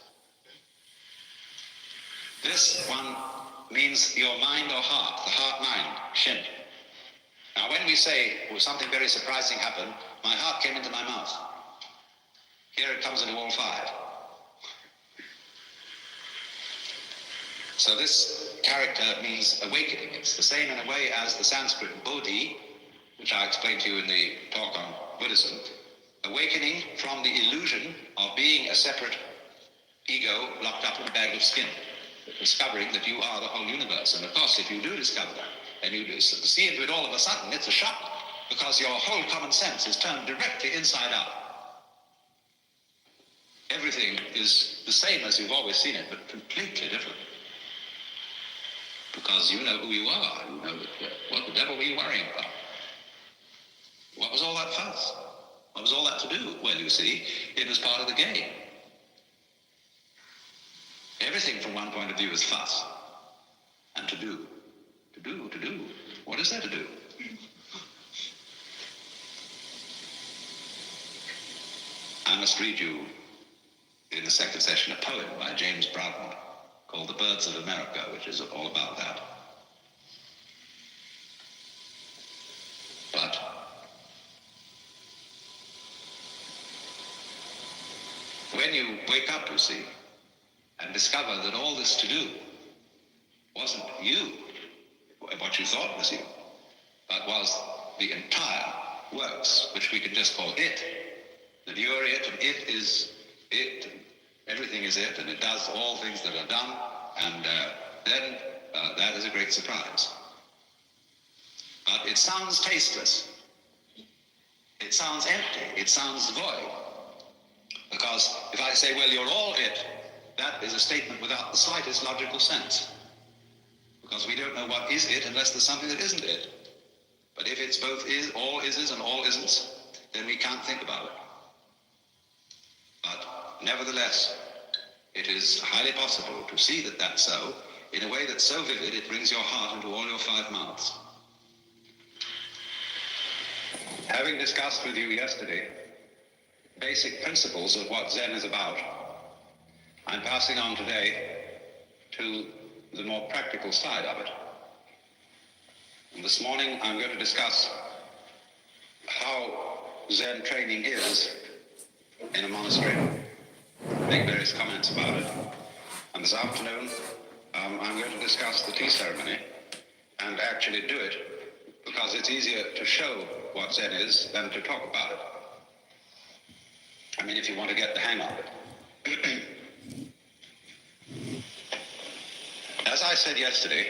This one means your mind or heart, the heart-mind, shin. Now when we say, well, something very surprising happened, my heart came into my mouth. Here it comes into all 5. So this character means awakening. It's the same in a way as the Sanskrit bodhi, which I explained to you in the talk on Buddhism. Awakening from the illusion of being a separate ego locked up in a bag of skin. Discovering that you are the whole universe. And of course, if you do discover that, and you do see into it all of a sudden, it's a shock, because your whole common sense is turned directly inside out. Everything is the same as you've always seen it, but completely different. Because you know who you are. You know what the devil were you worrying about? What was all that fuss? What was all that to do? Well, you see, it was part of the game. Everything from one point of view is fuss and to do. To do. What is there to do? I must read you in the second session a poem by James Bradford called The Birds of America, which is all about that. But when you wake up, you see, and discover that all this to do wasn't you, what you thought was you, but was the entire works, which we can just call it, that you're it, and it is it, and everything is it, and it does all things that are done, and then that is a great surprise. But it sounds tasteless. It sounds empty. It sounds void. Because if I say, well, you're all it, that is a statement without the slightest logical sense. Because we don't know what is it unless there's something that isn't it. But if it's both is, all is and all isn't, then we can't think about it. But nevertheless, it is highly possible to see that that's so, in a way that's so vivid it brings your heart into all your 5 mouths. Having discussed with you yesterday basic principles of what Zen is about, I'm passing on today to the more practical side of it. And this morning I'm going to discuss how Zen training is in a monastery, make various comments about it. And this afternoon, I'm going to discuss the tea ceremony and actually do it, because it's easier to show what Zen is than to talk about it. I mean, if you want to get the hang of it. As I said yesterday,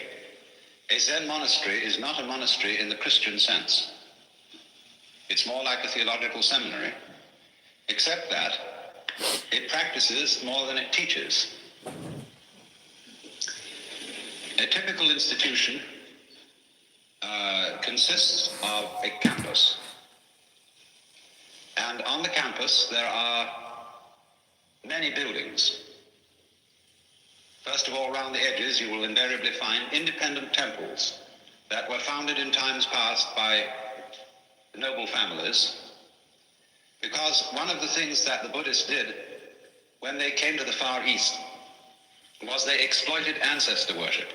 a Zen monastery is not a monastery in the Christian sense. It's more like a theological seminary, except that it practices more than it teaches. A typical institution consists of a campus. And on the campus, there are many buildings. First of all, around the edges, you will invariably find independent temples that were founded in times past by noble families, because one of the things that the Buddhists did when they came to the Far East was they exploited ancestor worship.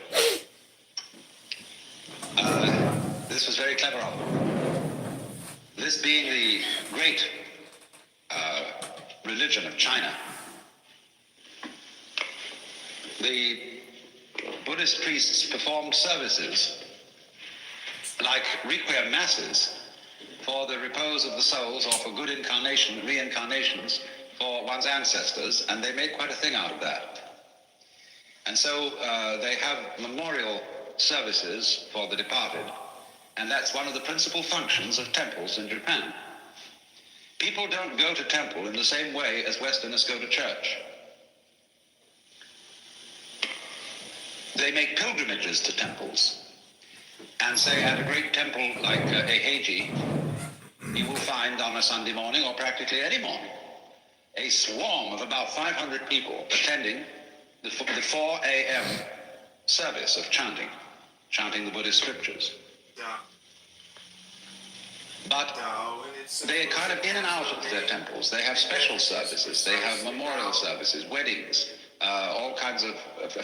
This was very clever of them. This being the great religion of China, the Buddhist priests performed services like requiem masses for the repose of the souls, or for good reincarnations for one's ancestors, and they made quite a thing out of that. And so they have memorial services for the departed, and that's one of the principal functions of temples in Japan. People don't go to temple in the same way as Westerners go to church. They make pilgrimages to temples, and say at a great temple like Eiheiji, you will find on a Sunday morning, or practically any morning, a swarm of about 500 people attending the 4 a.m. service of chanting the Buddhist scriptures. But they're kind of in and out of their temples. They have special services, they have memorial services, weddings, all kinds of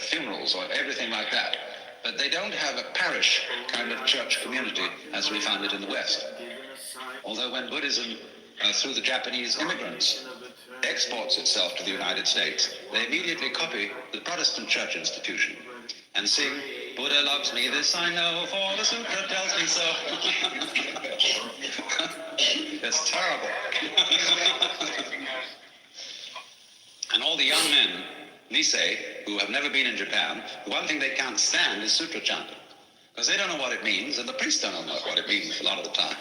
funerals, or everything like that. But they don't have a parish kind of church community as we find it in the West. Although when Buddhism, through the Japanese immigrants, exports itself to the United States, they immediately copy the Protestant church institution and sing, "Buddha loves me, this I know, for the sutra tells me so." It's terrible. And all the young men, Nisei, who have never been in Japan, the one thing they can't stand is sutra chanting, because they don't know what it means, and the priests don't know what it means a lot of the time.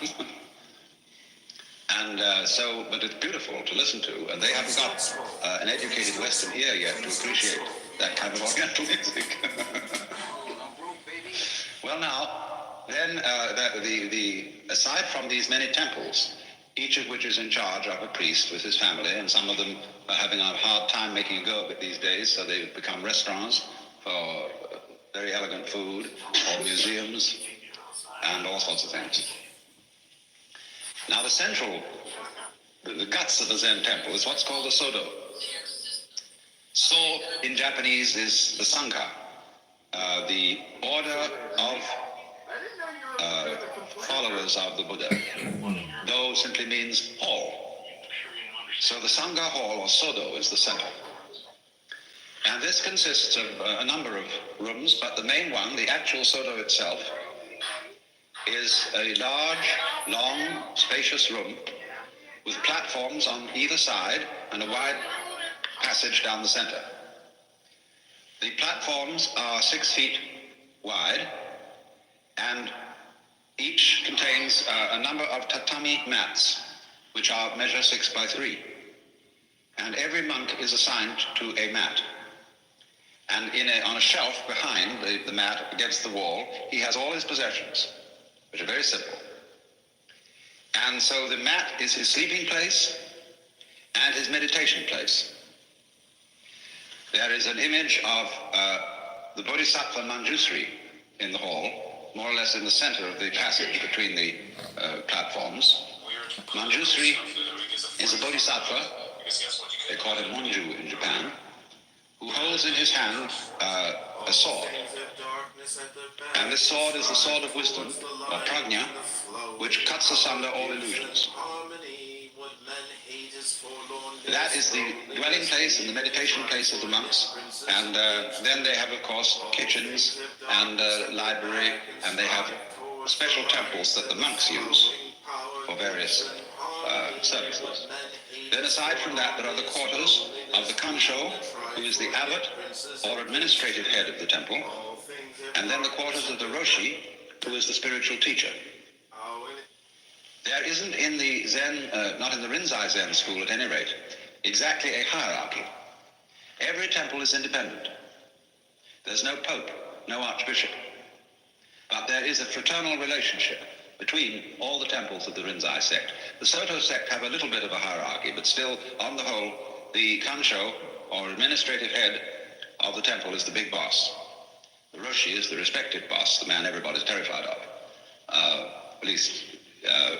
And but it's beautiful to listen to, and they haven't got an educated Western ear yet to appreciate that kind of Oriental music. Well, now, then, aside from these many temples, each of which is in charge of a priest with his family, and some of them are having a hard time making a go of it these days, so they've become restaurants for very elegant food, or museums, and all sorts of things. Now, the guts of a Zen temple is what's called the Sodo. So, in Japanese, is the Sangha, the order of followers of the Buddha. Do simply means hall. So the Sangha hall, or Sodo, is the center. And this consists of a number of rooms, but the main one, the actual Sodo itself, is a large, long, spacious room with platforms on either side and a wide passage down the center. The platforms are 6 feet wide, and each contains a number of tatami mats, which are measure 6 by 3. And every monk is assigned to a mat. And on a shelf behind the mat, against the wall, he has all his possessions, which are very simple. And so the mat is his sleeping place and his meditation place. There is an image of the Bodhisattva Manjusri in the hall, more or less in the center of the passage between the platforms. Manjusri is a Bodhisattva. They call him Monju in Japan. who holds in his hand a sword. And this sword is the sword of wisdom, or prajna, which cuts asunder all illusions. That is the dwelling place and the meditation place of the monks. And then they have, of course, kitchens and library, and they have special temples that the monks use for various services. Then aside from that, there are the quarters of the Kansho, who is the abbot or administrative head of the temple, and then the quarters of the Roshi, who is the spiritual teacher. There isn't in the Zen, not in the Rinzai Zen school at any rate, exactly a hierarchy. Every temple is independent. There's no pope, no archbishop. But there is a fraternal relationship between all the temples of the Rinzai sect. The Soto sect have a little bit of a hierarchy, but still, on the whole, the Kansho, or administrative head of the temple, is the big boss. The Roshi is the respected boss, the man everybody's terrified of, at least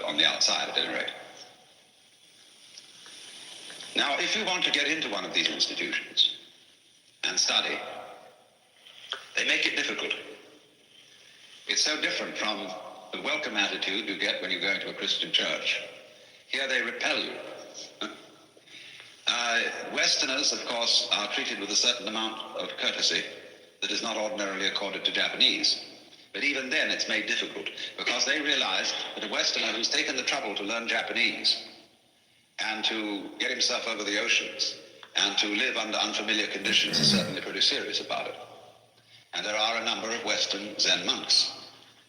on the outside at any rate. Now, if you want to get into one of these institutions and study, they make it difficult. It's so different from the welcome attitude you get when you go into a Christian church. Here they repel you. Westerners, of course, are treated with a certain amount of courtesy that is not ordinarily accorded to Japanese. But even then it's made difficult because they realize that a Westerner who's taken the trouble to learn Japanese and to get himself over the oceans and to live under unfamiliar conditions is certainly pretty serious about it. And there are a number of Western Zen monks.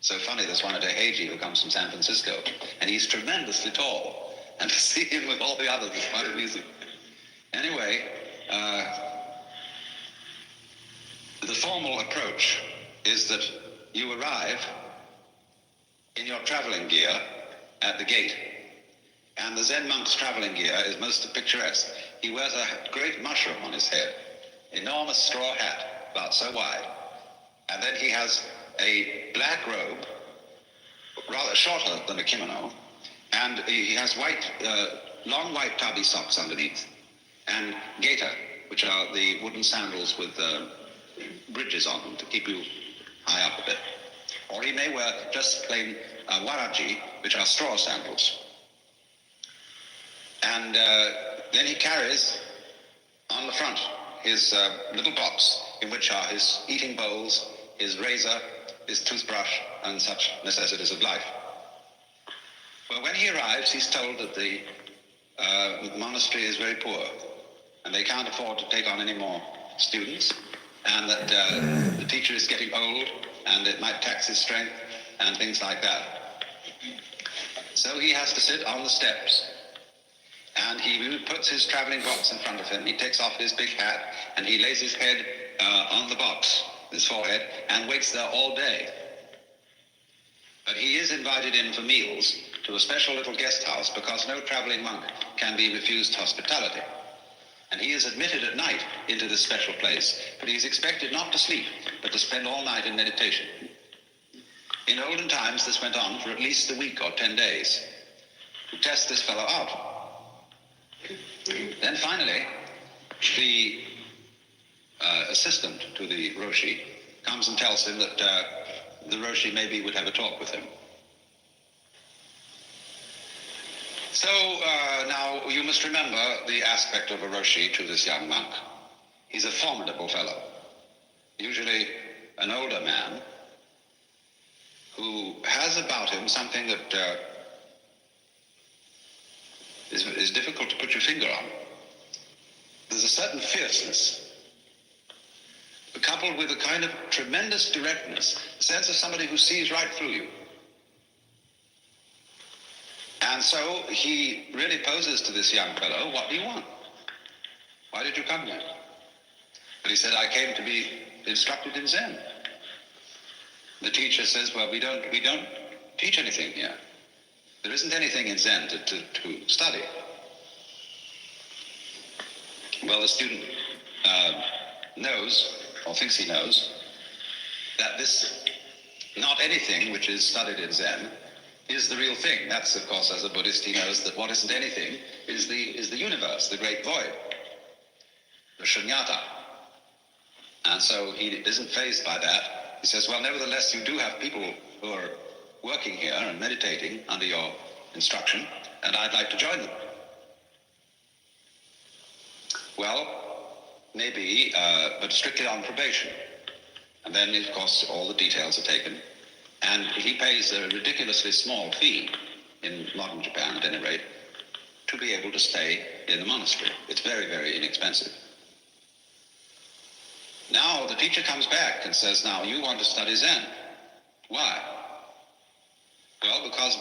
So funny, there's one at Heiji who comes from San Francisco, and he's tremendously tall. And to see him with all the others is quite amusing. Anyway, the formal approach is that you arrive in your traveling gear at the gate. And the Zen monk's traveling gear is most picturesque. He wears a great mushroom on his head, enormous straw hat, about so wide. And then he has a black robe, rather shorter than a kimono, and he has white, long white tabi socks underneath, and gaita, which are the wooden sandals with bridges on them to keep you high up a bit. Or he may wear just plain waraji, which are straw sandals. And then he carries on the front his little box in which are his eating bowls, his razor, his toothbrush, and such necessities of life. Well, when he arrives, he's told that the monastery is very poor, and they can't afford to take on any more students, and that the teacher is getting old, and it might tax his strength, and things like that. So he has to sit on the steps, and he puts his traveling box in front of him. He takes off his big hat, and he lays his head on the box, his forehead, and waits there all day. But he is invited in for meals to a special little guest house because no traveling monk can be refused hospitality. And he is admitted at night into this special place, but he is expected not to sleep, but to spend all night in meditation. In olden times, this went on for at least a week or 10 days to test this fellow out. Then finally, the assistant to the Roshi comes and tells him that the Roshi maybe would have a talk with him. So now you must remember the aspect of a Roshi to this young monk. He's a formidable fellow, usually an older man, who has about him something that is difficult to put your finger on. There's a certain fierceness, coupled with a kind of tremendous directness, a sense of somebody who sees right through you. And so he really poses to this young fellow, what do you want? Why did you come here? But he said, I came to be instructed in Zen. The teacher says, well, we don't teach anything here. There isn't anything in Zen to study. Well, the student knows, or thinks he knows, that this not anything which is studied in Zen is the real thing. That's, of course, as a Buddhist, he knows that what isn't anything is the universe, the great void, the shunyata. And so he isn't fazed by that. He says, well, nevertheless, you do have people who are working here and meditating under your instruction, and I'd like to join them. Well, maybe, but strictly on probation. And then, of course, all the details are taken. And he pays a ridiculously small fee, in modern Japan at any rate, to be able to stay in the monastery. It's very, very inexpensive. Now the teacher comes back and says, now you want to study Zen. Why? Well, because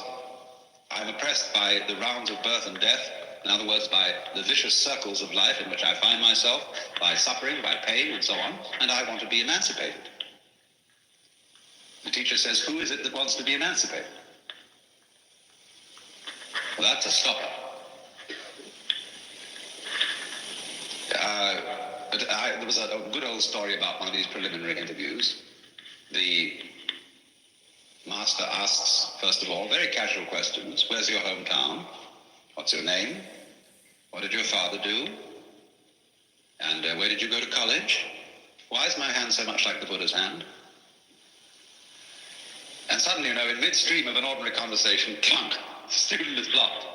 I'm oppressed by the rounds of birth and death, in other words, by the vicious circles of life in which I find myself, by suffering, by pain, and so on, and I want to be emancipated. The teacher says, who is it that wants to be emancipated? Well, that's a stopper. There was a good old story about one of these preliminary interviews. The master asks, first of all, very casual questions. Where's your hometown? What's your name? What did your father do? And where did you go to college? Why is my hand so much like the Buddha's hand? And suddenly, in midstream of an ordinary conversation, clunk, the student is blocked.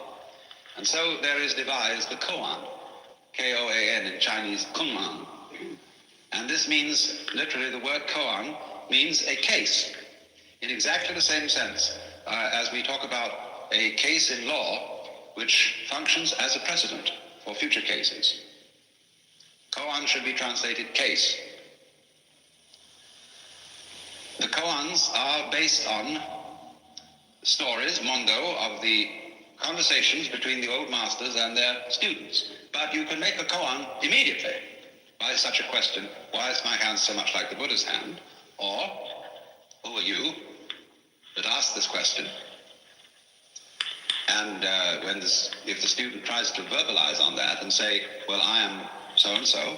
And so there is devised the koan, K-O-A-N in Chinese, kunman. And this means, literally, the word koan means a case, in exactly the same sense as we talk about a case in law which functions as a precedent for future cases. Koan should be translated case. The koans are based on stories, mondo, of the conversations between the old masters and their students. But you can make a koan immediately by such a question, why is my hand so much like the Buddha's hand? Or, who are you that asked this question? And if the student tries to verbalize on that and say, well, I am so-and-so,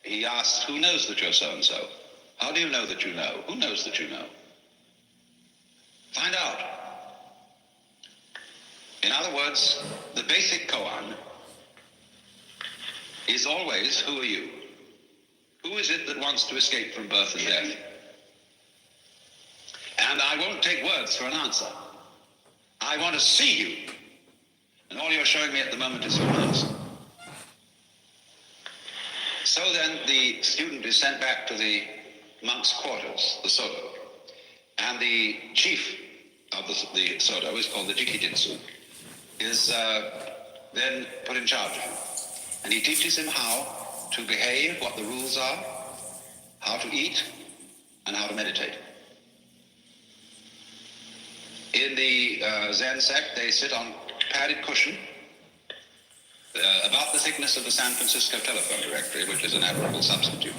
he asks, who knows that you're so-and-so? How do you know that you know? Who knows that you know? Find out. In other words, the basic koan is always, who are you? Who is it that wants to escape from birth and death? And I won't take words for an answer. I want to see you. And all you're showing me at the moment is your mask. So then the student is sent back to the monk's quarters, the sodo. And the chief of the sodo is called the jikijitsu, is then put in charge of him. And he teaches him how to behave, what the rules are, how to eat, and how to meditate. In the Zen sect, they sit on padded cushion about the thickness of the San Francisco telephone directory, which is an admirable substitute.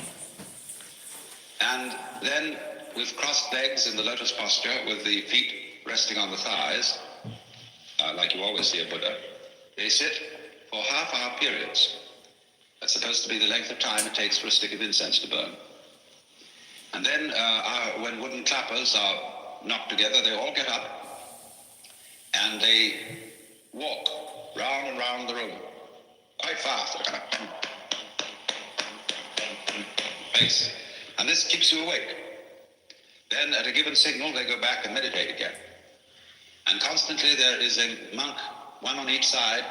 And then, with crossed legs in the lotus posture, with the feet resting on the thighs, like you always see a Buddha, they sit for half-hour periods. That's supposed to be the length of time it takes for a stick of incense to burn. And then, when wooden clappers are knocked together, they all get up and they walk round and round the room, quite fast, kind of pace. And this keeps you awake. Then, at a given signal, they go back and meditate again. And constantly there is a monk, one on each side,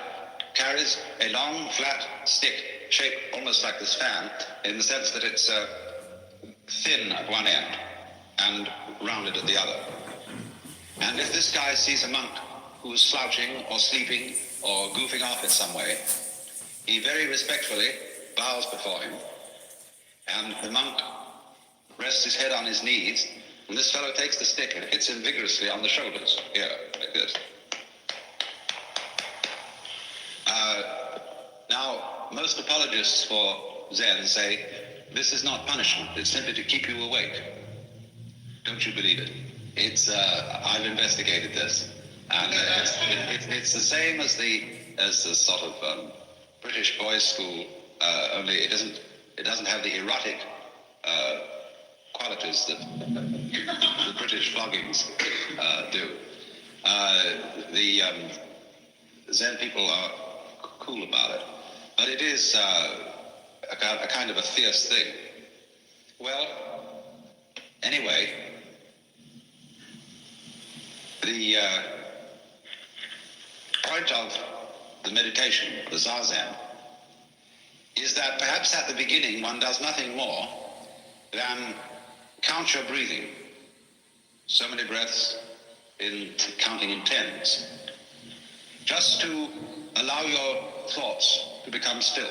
carries a long, flat stick, shaped almost like this fan, in the sense that it's thin at one end and rounded at the other. And if this guy sees a monk who is slouching or sleeping or goofing off in some way, he very respectfully bows before him, and the monk rests his head on his knees, and this fellow takes the stick and hits him vigorously on the shoulders, here, like this. Now, most apologists for Zen say, this is not punishment, it's simply to keep you awake. Don't you believe it? It's, I've investigated this, and it's the same as the sort of British boys' school, only it doesn't have the erotic qualities that the British floggings do. The Zen people are cool about it, but it is a kind of a fierce thing. Well, anyway, the point of the meditation, the Zazen, is that perhaps at the beginning one does nothing more than count your breathing. So many breaths in counting in tens. Just to allow your thoughts to become still.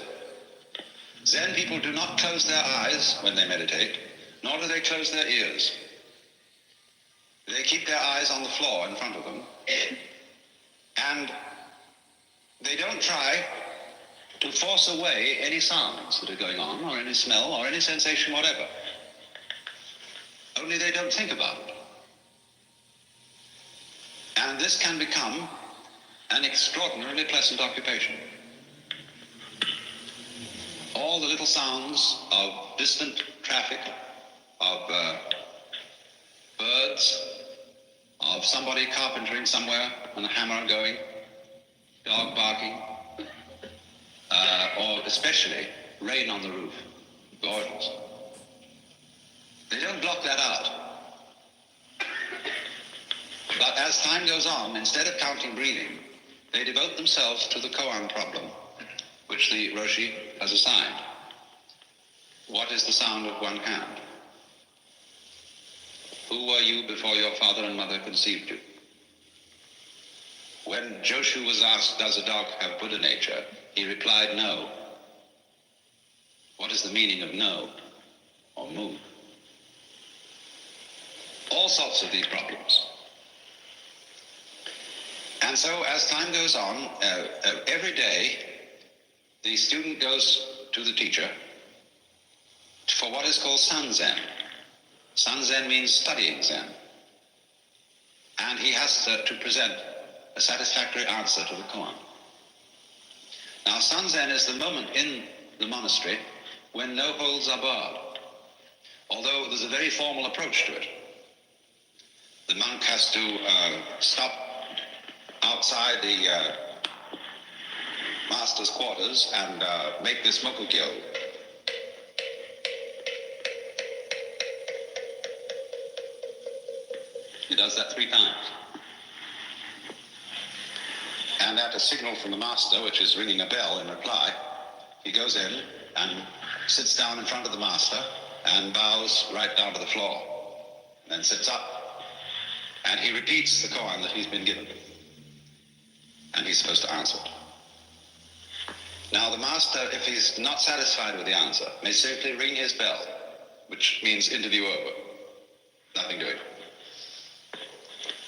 Zen people do not close their eyes when they meditate, nor do they close their ears. They keep their eyes on the floor in front of them, and they don't try to force away any sounds that are going on, or any smell, or any sensation whatever. Only they don't think about it. And this can become an extraordinarily pleasant occupation. All the little sounds of distant traffic, of birds, of somebody carpentering somewhere and a hammer going, dog barking, or especially rain on the roof, gardens. They don't block that out. But as time goes on, instead of counting breathing, they devote themselves to the koan problem, which the Roshi has assigned. What is the sound of one hand? Who were you before your father and mother conceived you? When Joshu was asked, does a dog have Buddha nature? He replied, no. What is the meaning of no, or mu? All sorts of these problems. And so as time goes on, every day the student goes to the teacher for what is called Sanzen. Sanzen means studying Zen. And he has to present a satisfactory answer to the koan. Now Sanzen is the moment in the monastery when no holds are barred, although there's a very formal approach to it. The monk has to stop outside the master's quarters and make this mokugyo. He does that 3 times. And at a signal from the master, which is ringing a bell in reply, he goes in and sits down in front of the master and bows right down to the floor, and then sits up. And he repeats the koan that he's been given. And he's supposed to answer it. Now the master, if he's not satisfied with the answer, may simply ring his bell, which means interview over. Nothing doing.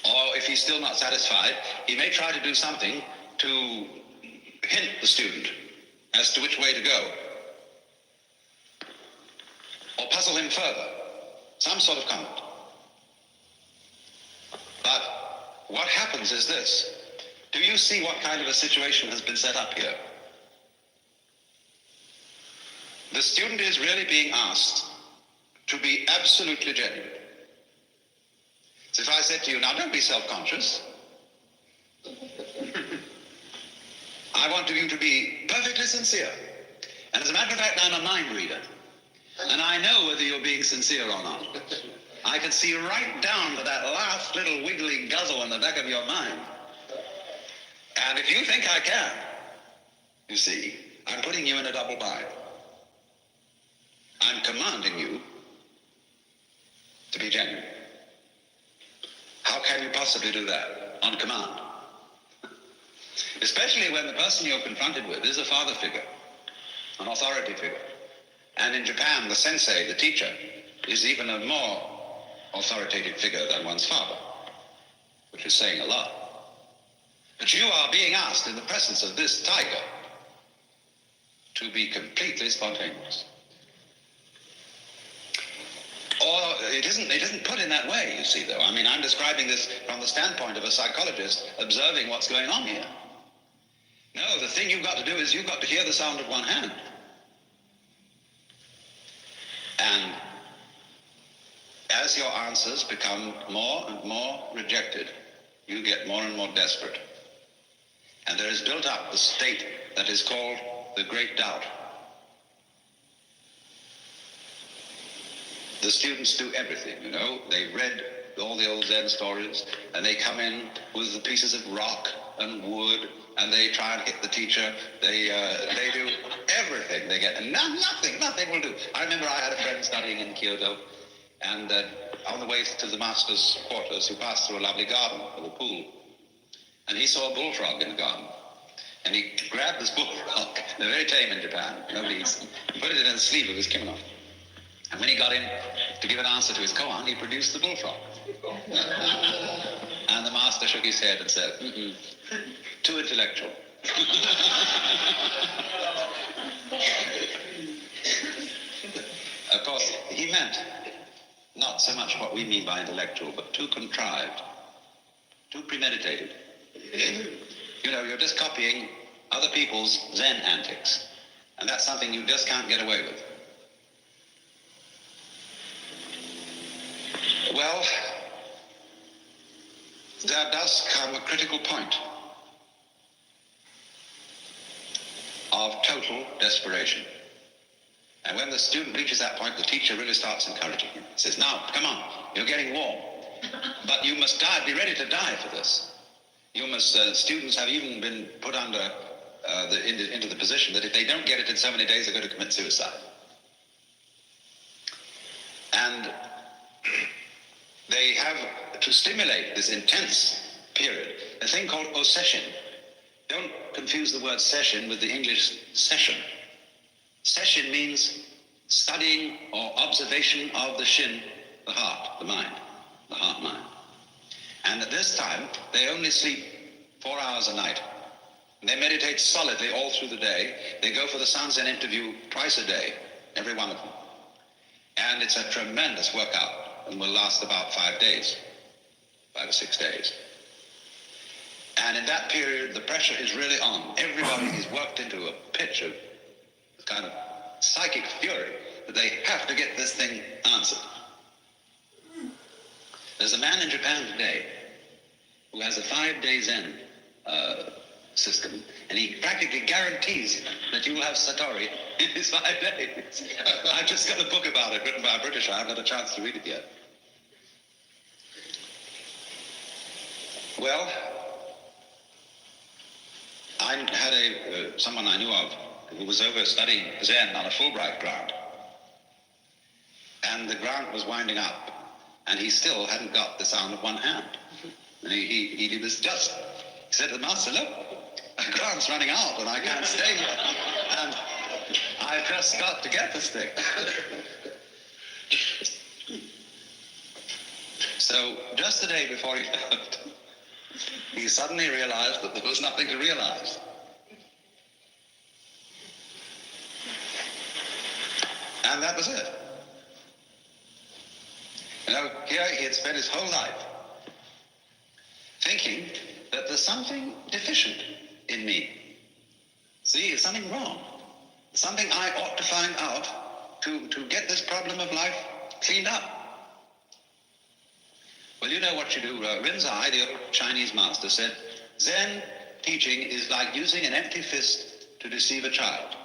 Or if he's still not satisfied, he may try to do something to hint the student as to which way to go. Or puzzle him further. Some sort of comment. But what happens is this. Do you see what kind of a situation has been set up here? The student is really being asked to be absolutely genuine. So if I said to you, now don't be self-conscious. I want you to be perfectly sincere. And as a matter of fact, I'm a mind reader. And I know whether you're being sincere or not. I can see right down to that last little wiggly guzzle in the back of your mind. And if you think I can, you see, I'm putting you in a double bind. I'm commanding you to be genuine. How can you possibly do that on command? Especially when the person you're confronted with is a father figure, an authority figure. And in Japan, the sensei, the teacher, is even a more authoritative figure than one's father, which is saying a lot. But you are being asked in the presence of this tiger to be completely spontaneous. Or it isn't put in that way, you see, though. I mean, I'm describing this from the standpoint of a psychologist observing what's going on here. No, the thing you've got to do is you've got to hear the sound of one hand. And as your answers become more and more rejected, you get more and more desperate. And there is built up the state that is called the great doubt. the students do everything, you know. They read all the old Zen stories, and they come in with the pieces of rock and wood, and they try and hit the teacher. They do everything they get, and nothing will do. I remember I had a friend studying in Kyoto, and on the way to the master's quarters, he passed through a lovely garden with a pool, and he saw a bullfrog in the garden. And he grabbed this bullfrog, they're very tame in Japan, nobody eats them, put it in the sleeve of his kimono. And when he got in to give an answer to his koan, he produced the bullfrog. And the master shook his head and said, too intellectual. Of course, he meant not so much what we mean by intellectual, but too contrived, too premeditated. You know, you're just copying other people's Zen antics, and that's something you just can't get away with. Well, there does come a critical point of total desperation. And when the student reaches that point, the teacher really starts encouraging him. He says, now, come on, you're getting warm, but you must die, be ready to die for this. You must, students have even been put under into the position that if they don't get it in so many days, they're going to commit suicide. And they have to stimulate this intense period, a thing called ossession. Don't confuse the word session with the English session. Session means studying or observation of the shin, the heart, the mind, the heart-mind. And at this time, they only sleep 4 hours a night. They meditate solidly all through the day. They go for the Sanzen interview twice a day, every one of them. And it's a tremendous workout and will last about 5 days, 5 or 6 days. And in that period, the pressure is really on. Everybody is worked into a pitch of kind of psychic fury that they have to get this thing answered. There's a man in Japan today who has a 5-day Zen system, and he practically guarantees that you will have Satori in his 5 days. I've just got a book about it written by a Britisher. I haven't had a chance to read it yet. Well, I had someone I knew of who was over studying Zen on a Fulbright grant, and the grant was winding up, and he still hadn't got the sound of one hand. And he was just, he said to the master, look, the grant's running out and I can't stay here. And I've just got to get this thing. So just the day before he left, he suddenly realized that there was nothing to realize. And that was it. You know, here he had spent his whole life thinking that there's something deficient in me. See, there's something wrong. Something I ought to find out to get this problem of life cleaned up. Well, you know what you do. Rinzai, the old Chinese master, said, Zen teaching is like using an empty fist to deceive a child.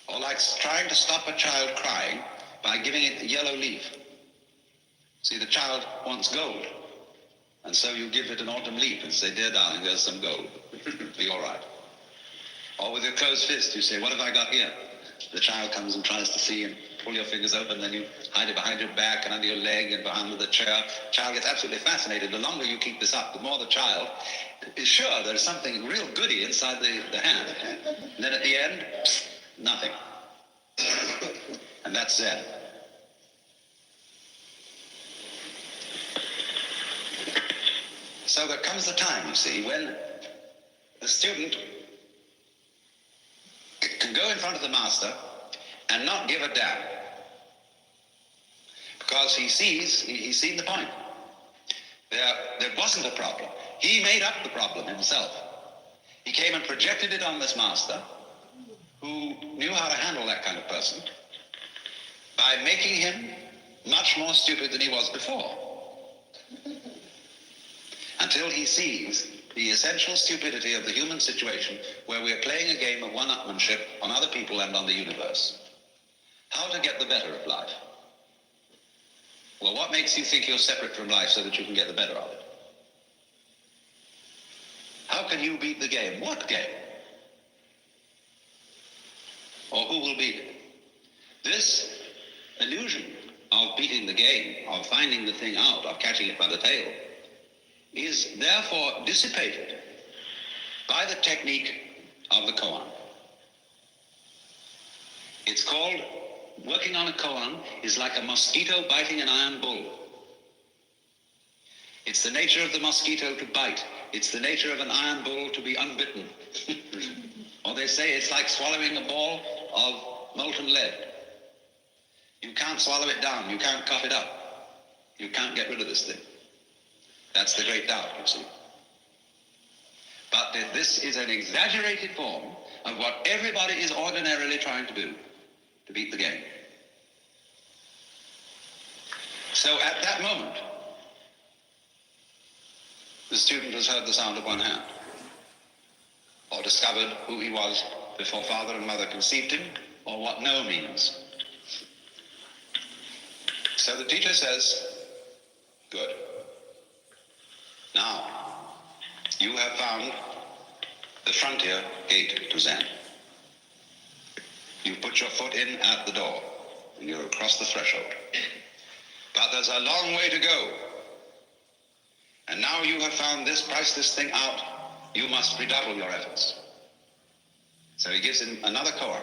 Or like trying to stop a child crying by giving it a yellow leaf. See, the child wants gold. And so you give it an autumn leaf and say, dear darling, there's some gold. Be all right. Or with your closed fist, you say, what have I got here? The child comes and tries to see and pull your fingers open, then you hide it behind your back and under your leg and behind the chair. The child gets absolutely fascinated. The longer you keep this up, the more the child is sure there's something real goody inside the hand. And then at the end, nothing. And that's Zen. So there comes a time, you see, when the student can go in front of the master and not give a damn. Because he's seen the point. There wasn't a problem. He made up the problem himself. He came and projected it on this master, who knew how to handle that kind of person, by making him much more stupid than he was before. Until he sees the essential stupidity of the human situation, where we're playing a game of one-upmanship on other people and on the universe. how to get the better of life. Well, what makes you think you're separate from life so that you can get the better of it? How can you beat the game? What game? Or who will beat it? This illusion of beating the game, of finding the thing out, of catching it by the tail, is therefore dissipated by the technique of the koan. It's called, working on a koan is like a mosquito biting an iron bull. It's the nature of the mosquito to bite. It's the nature of an iron bull to be unbitten. Or they say it's like swallowing a ball of molten lead. You can't swallow it down. You can't cough it up. You can't get rid of this thing. That's the great doubt, you see. But this is an exaggerated form of what everybody is ordinarily trying to do, to beat the game. So at that moment, the student has heard the sound of one hand, or discovered who he was before father and mother conceived him, or what no means. So the teacher says, good. Now, you have found the frontier gate to Zen. You put your foot in at the door, and you're across the threshold. But there's a long way to go. And now you have found this priceless thing out, you must redouble your efforts. So he gives him another koan.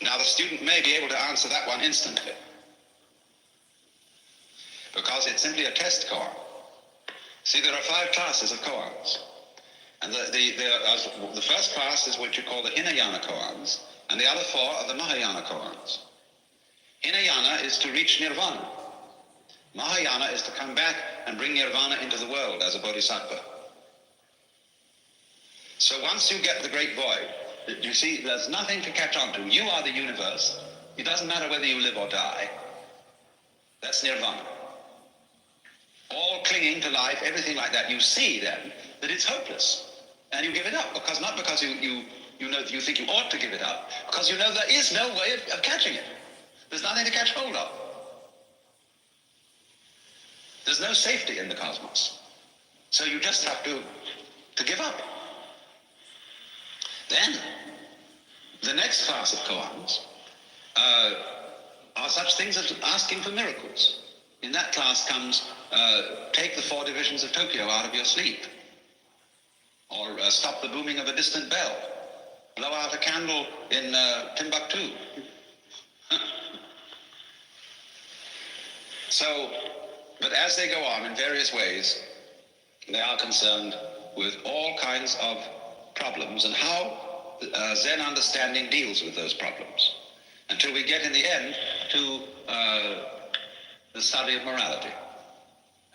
Now the student may be able to answer that one instantly, because it's simply a test koan. See, there are 5 classes of koans. And the first class is what you call the Hinayana koans, and the other 4 are the Mahayana koans. Hinayana is to reach nirvana. Mahayana is to come back and bring nirvana into the world as a bodhisattva. So once you get the great void, you see, there's nothing to catch on to. You are the universe. It doesn't matter whether you live or die. That's nirvana. All clinging to life, everything like that, you see then that it's hopeless. And you give it up, not because you think you ought to give it up, because you know there is no way of catching it. There's nothing to catch hold of. There's no safety in the cosmos. So you just have to give up. Then, the next class of koans are such things as asking for miracles. In that class comes, take the 4 divisions of Tokyo out of your sleep. Or stop the booming of a distant bell. Blow out a candle in Timbuktu. But as they go on in various ways, they are concerned with all kinds of problems and how Zen understanding deals with those problems, until we get in the end to the study of morality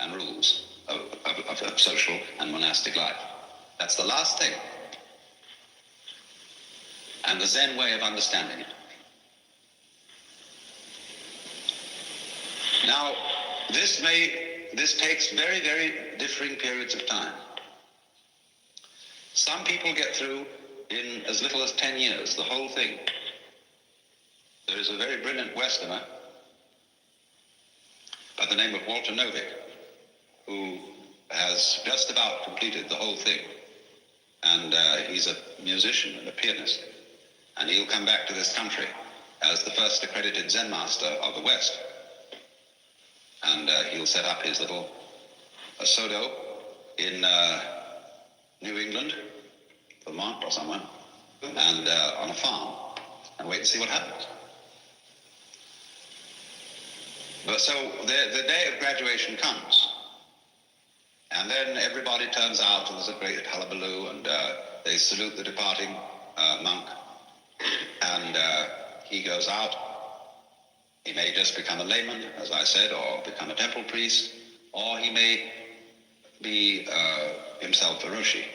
and rules of social and monastic life. That's the last thing. And the Zen way of understanding it. Now, this takes very, very differing periods of time. Some people get through in as little as 10 years, the whole thing. There is a very brilliant Westerner by the name of Walter Novick, who has just about completed the whole thing. And he's a musician and a pianist. And he'll come back to this country as the first accredited Zen master of the West. And he'll set up his little sodo in New England, Vermont or somewhere, and on a farm, and wait and see what happens. But so the day of graduation comes, and then everybody turns out, and there's a great hullabaloo, and they salute the departing monk, and he goes out. He may just become a layman, as I said, or become a temple priest, or he may be himself a roshi.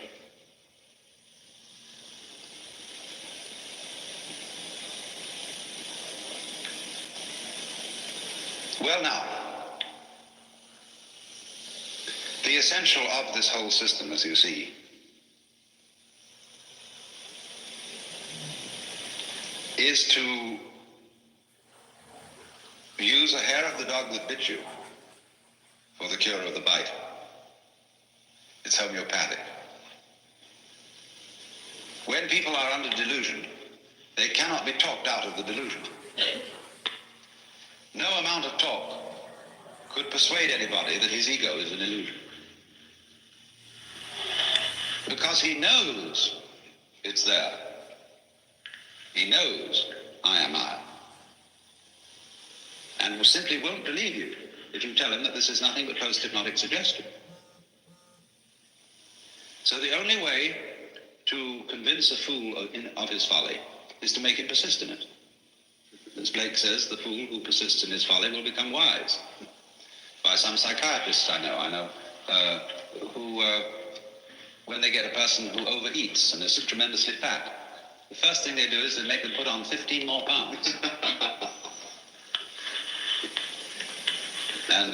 Well now, the essential of this whole system, as you see, is to use a hair of the dog that bit you for the cure of the bite. It's homeopathic. When people are under delusion, they cannot be talked out of the delusion. No amount of talk could persuade anybody that his ego is an illusion. Because he knows it's there. He knows I am I. And simply won't believe you if you tell him that this is nothing but post-hypnotic suggestion. So the only way to convince a fool of his folly is to make him persist in it. As Blake says, the fool who persists in his folly will become wise. By some psychiatrists I know, who, when they get a person who overeats and is tremendously fat, the first thing they do is they make them put on 15 more pounds. And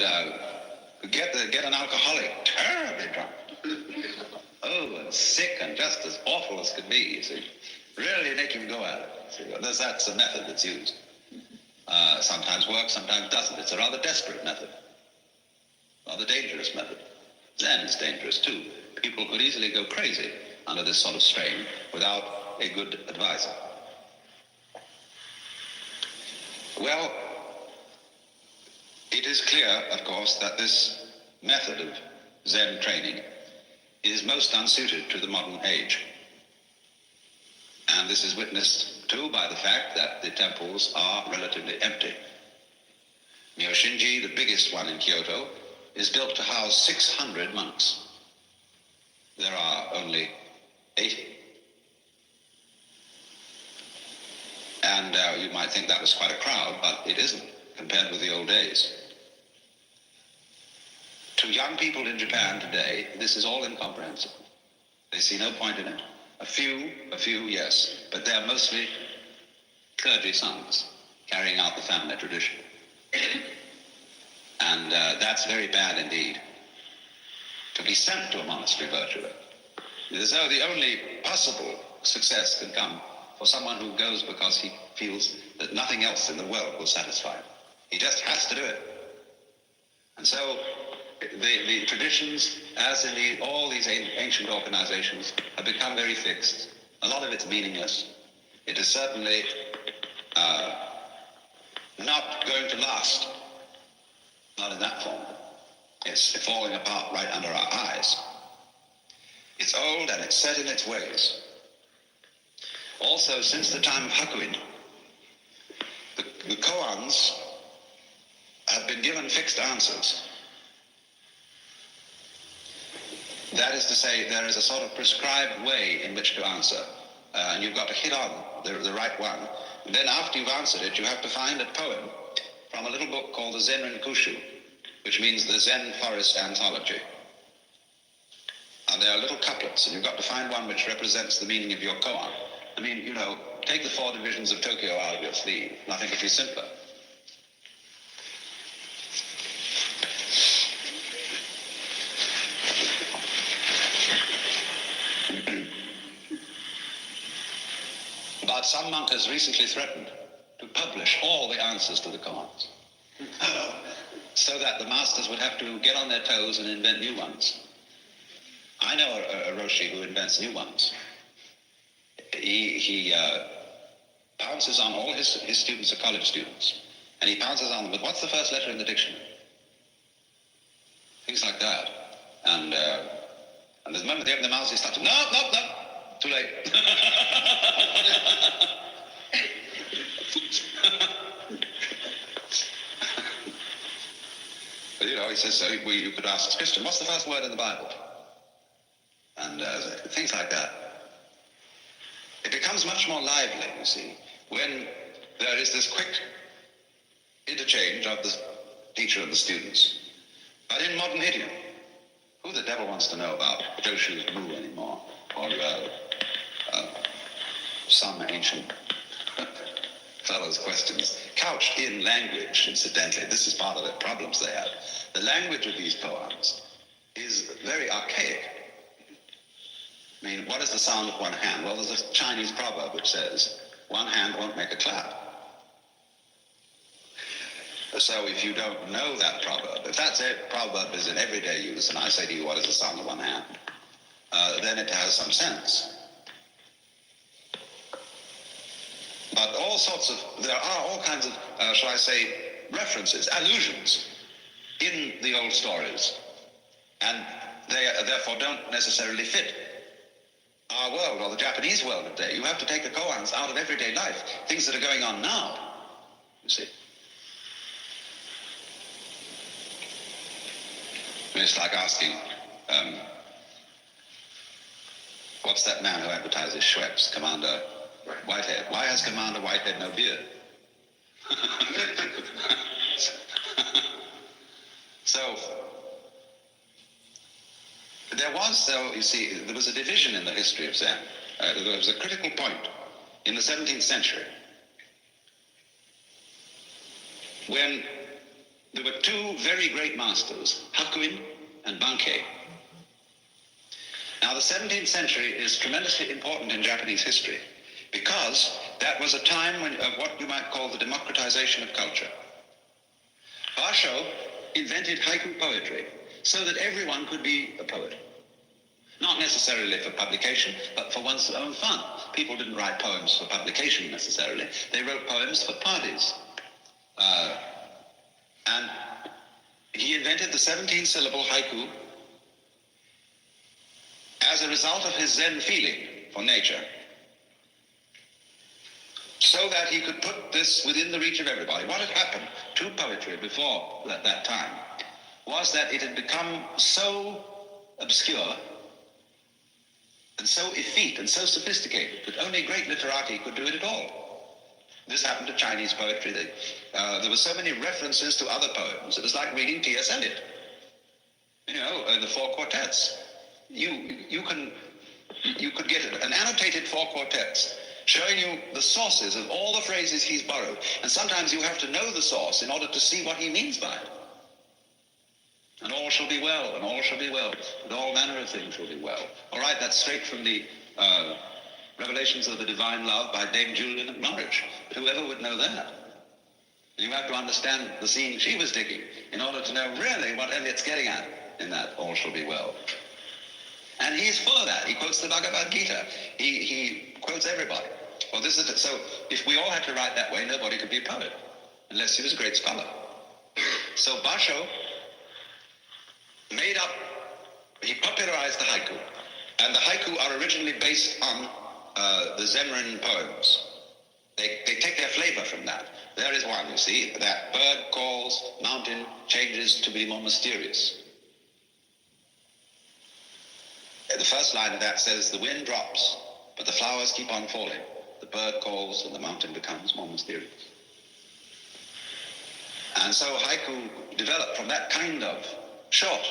get an alcoholic terribly drunk. Oh, and sick and just as awful as could be, you see. Really make him go at it. See, that's a method that's used. Sometimes works, sometimes doesn't. It's a rather desperate method. Rather dangerous method. Zen is dangerous too. People could easily go crazy under this sort of strain without a good advisor. Well, it is clear, of course, that this method of Zen training is most unsuited to the modern age. And this is witnessed too by the fact that the temples are relatively empty. Myoshinji, the biggest one in Kyoto, is built to house 600 monks. There are only 80. And you might think that was quite a crowd, but it isn't compared with the old days. To young people in Japan today, this is all incomprehensible. They see no point in it. A few, yes, but they're mostly clergy sons carrying out the family tradition. And that's very bad indeed. To be sent to a monastery virtually. As though the only possible success can come for someone who goes because he feels that nothing else in the world will satisfy him. He just has to do it. And so the traditions, as in all these ancient organizations, have become very fixed. A lot of it's meaningless. It is certainly not going to last. Not in that form. It's falling apart right under our eyes. It's old and it's set in its ways. Also, since the time of Hakuin, the koans have been given fixed answers. That is to say, there is a sort of prescribed way in which to answer, and you've got to hit on the right one. And then after you've answered it, you have to find a poem from a little book called the Zenrin Kushu, which means the Zen Forest Anthology. And there are little couplets, and you've got to find one which represents the meaning of your koan. I mean, you know, take the 4 divisions of Tokyo out of your sleeve. Nothing could be simpler. But some monk has recently threatened to publish all the answers to the koans, so that the masters would have to get on their toes and invent new ones. I know a Roshi who invents new ones. He pounces on all his students are college students, and he pounces on them with, what's the first letter in the dictionary? Things like that. And the moment they open their mouths, they start to, no, too late. But you know, he says, so you could ask Christian, what's the first word in the Bible? And things like that. It becomes much more lively, you see, when there is this quick interchange of the teacher and the students. But in modern idiom, who the devil wants to know about Joshua's Moo anymore? Or some ancient fellow's questions, couched in language, incidentally. This is part of the problems they have. The language of these poems is very archaic. I mean, what is the sound of one hand? Well, there's a Chinese proverb which says, one hand won't make a clap. So if you don't know that proverb, if that proverb is in everyday use, and I say to you, what is the sound of one hand? Then it has some sense. But there are all kinds of, shall I say, references, allusions in the old stories. And they therefore don't necessarily fit our world or the Japanese world today. You have to take the koans out of everyday life, things that are going on now, you see. It's like asking, what's that man who advertises Schweppes, Commander Whitehead? Why has Commander Whitehead no beard? So, there was, though, you see, there was a division in the history of Zen. There was a critical point in the 17th century when there were two very great masters, Hakuin and Bankei. Now, the 17th century is tremendously important in Japanese history because that was a time of what you might call the democratization of culture. Basho invented haiku poetry so that everyone could be a poet. Not necessarily for publication, but for one's own fun. People didn't write poems for publication necessarily. They wrote poems for parties. And he invented the 17-syllable haiku as a result of his Zen feeling for nature, so that he could put this within the reach of everybody. What had happened to poetry before that time was that it had become so obscure and so effete and so sophisticated that only great literati could do it at all. This happened to Chinese poetry. There were so many references to other poems. It was like reading T.S. Eliot. You know, the four quartets. You could get an annotated four quartets showing you the sources of all the phrases he's borrowed. And sometimes you have to know the source in order to see what he means by it. And all shall be well, and all shall be well, and all manner of things shall be well. All right, that's straight from the Revelations of the Divine Love by Dame Julian of Norwich. But whoever would know that? You have to understand the scene she was digging in order to know really what Eliot's getting at in that all shall be well. And he's full of that. He quotes the Bhagavad Gita. He quotes everybody. Well, this is so if we all had to write that way, nobody could be a poet unless he was a great scholar. So Basho he popularized the haiku. And the haiku are originally based on the Zenrin poems. They take their flavor from that. There is one, you see, that bird calls, mountain changes to be more mysterious. The first line of that says, the wind drops, but the flowers keep on falling. The bird calls and the mountain becomes more mysterious. And so haiku developed from that kind of short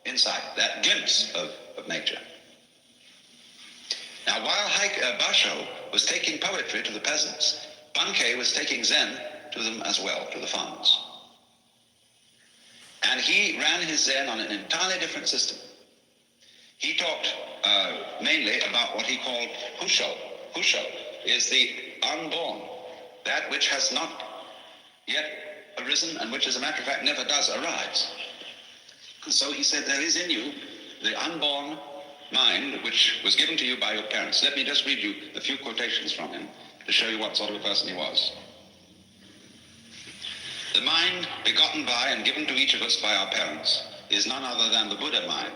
insight, that glimpse of nature. Now, while Basho was taking poetry to the peasants, Bankei was taking Zen to them as well, to the farmers. And he ran his Zen on an entirely different system. He talked mainly about what he called Husho. Husho is the unborn, that which has not yet arisen and which, as a matter of fact, never does arise. And so he said, there is in you the unborn mind which was given to you by your parents. Let me just read you a few quotations from him to show you what sort of a person he was. The mind begotten by and given to each of us by our parents is none other than the Buddha mind,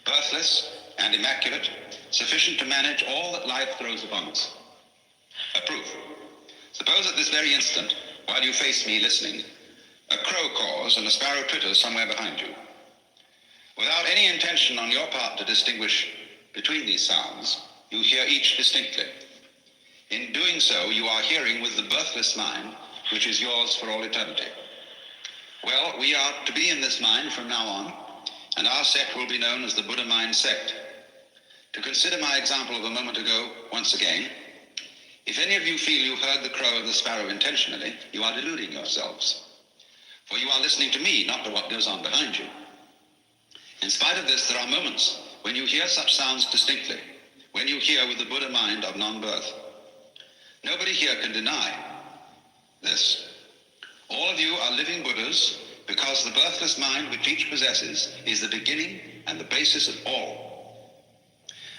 birthless and immaculate, sufficient to manage all that life throws upon us. A proof. Suppose at this very instant, while you face me listening, a crow caws and a sparrow twitters somewhere behind you. Without any intention on your part to distinguish between these sounds, you hear each distinctly. In doing so, you are hearing with the birthless mind, which is yours for all eternity. Well, we are to be in this mind from now on, and our sect will be known as the Buddha Mind Sect. To consider my example of a moment ago once again, if any of you feel you heard the crow and the sparrow intentionally, you are deluding yourselves. For you are listening to me, not to what goes on behind you. In spite of this, there are moments when you hear such sounds distinctly, when you hear with the Buddha mind of non-birth. Nobody here can deny this. All of you are living Buddhas because the birthless mind which each possesses is the beginning and the basis of all.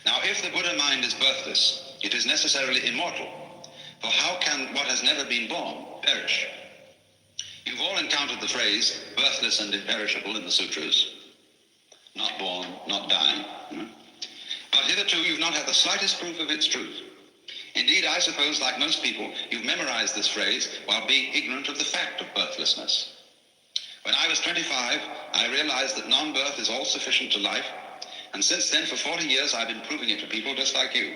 Now, if the Buddha mind is birthless, it is necessarily immortal, for how can what has never been born perish? You've all encountered the phrase birthless and imperishable in the sutras. Not born, not dying. But hitherto you've not had the slightest proof of its truth. Indeed, I suppose, like most people, you've memorized this phrase while being ignorant of the fact of birthlessness. When I was 25, I realized that non-birth is all sufficient to life, and since then, for 40 years, I've been proving it to people just like you.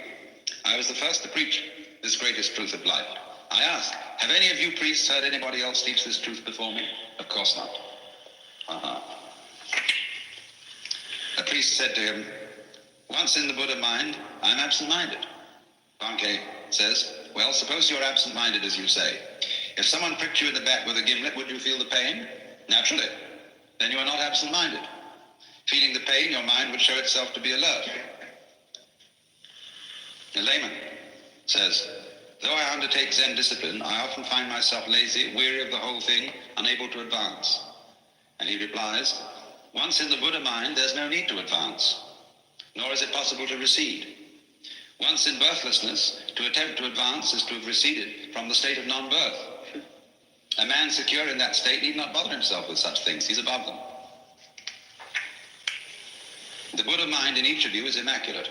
I was the first to preach this greatest truth of life. I ask, have any of you priests heard anybody else teach this truth before me? Of course not. A priest said to him, once in the Buddha mind, I'm absent-minded. Bankei says, well, suppose you're absent-minded as you say. If someone pricked you in the back with a gimlet, would you feel the pain? Naturally. Then you are not absent-minded. Feeling the pain, your mind would show itself to be alert. A layman says, though I undertake Zen discipline, I often find myself lazy, weary of the whole thing, unable to advance. And he replies, once in the Buddha mind, there's no need to advance, nor is it possible to recede. Once in birthlessness, to attempt to advance is to have receded from the state of non-birth. A man secure in that state need not bother himself with such things. He's above them. The Buddha mind in each of you is immaculate.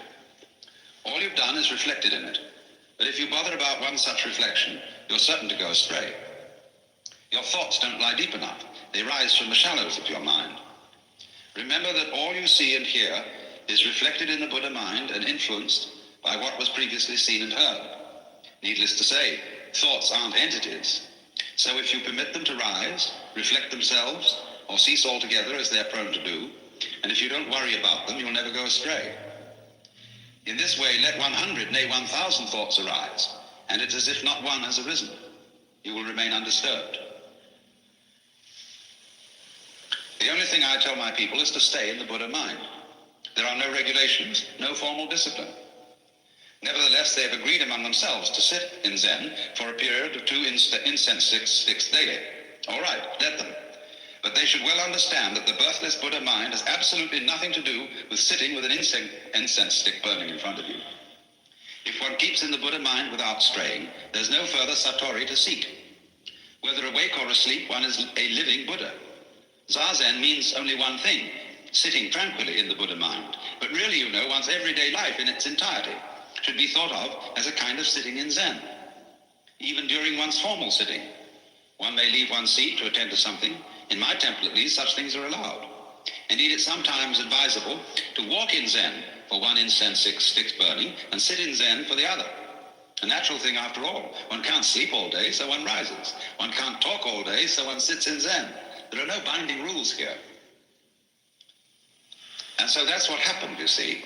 All you've done is reflected in it. But if you bother about one such reflection, you're certain to go astray. Your thoughts don't lie deep enough. They rise from the shallows of your mind. Remember that all you see and hear is reflected in the Buddha mind and influenced by what was previously seen and heard. Needless to say, thoughts aren't entities. So if you permit them to rise, reflect themselves, or cease altogether as they're prone to do, and if you don't worry about them, you'll never go astray. In this way, let 100, nay 1,000 thoughts arise, and it's as if not one has arisen. You will remain undisturbed. The only thing I tell my people is to stay in the Buddha mind. There are no regulations, no formal discipline. Nevertheless, they have agreed among themselves to sit in Zen for a period of 2 incense sticks daily. All right, let them. But they should well understand that the birthless Buddha mind has absolutely nothing to do with sitting with an incense stick burning in front of you. If one keeps in the Buddha mind without straying, there's no further satori to seek. Whether awake or asleep, one is a living Buddha. Zazen means only one thing, sitting tranquilly in the Buddha mind. But really, you know, one's everyday life in its entirety should be thought of as a kind of sitting in Zen. Even during one's formal sitting, one may leave one's seat to attend to something. In my temple, at least, such things are allowed. Indeed, it's sometimes advisable to walk in Zen for one incense sticks burning and sit in Zen for the other. A natural thing after all. One can't sleep all day, so one rises. One can't talk all day, so one sits in Zen. There are no binding rules here. And so that's what happened, you see.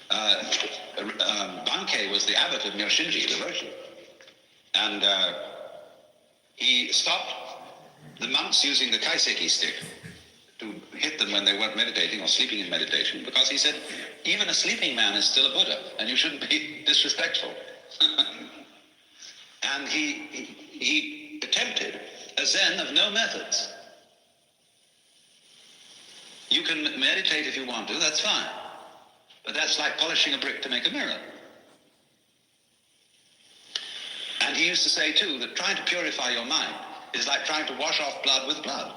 Bankei was the abbot of Myoshinji, the Roshi. And he stopped the monks using the kaiseki stick to hit them when they weren't meditating or sleeping in meditation, because he said, even a sleeping man is still a Buddha, and you shouldn't be disrespectful. And he attempted a Zen of no methods. You can meditate if you want to, that's fine. But that's like polishing a brick to make a mirror. And he used to say, too, that trying to purify your mind is like trying to wash off blood with blood.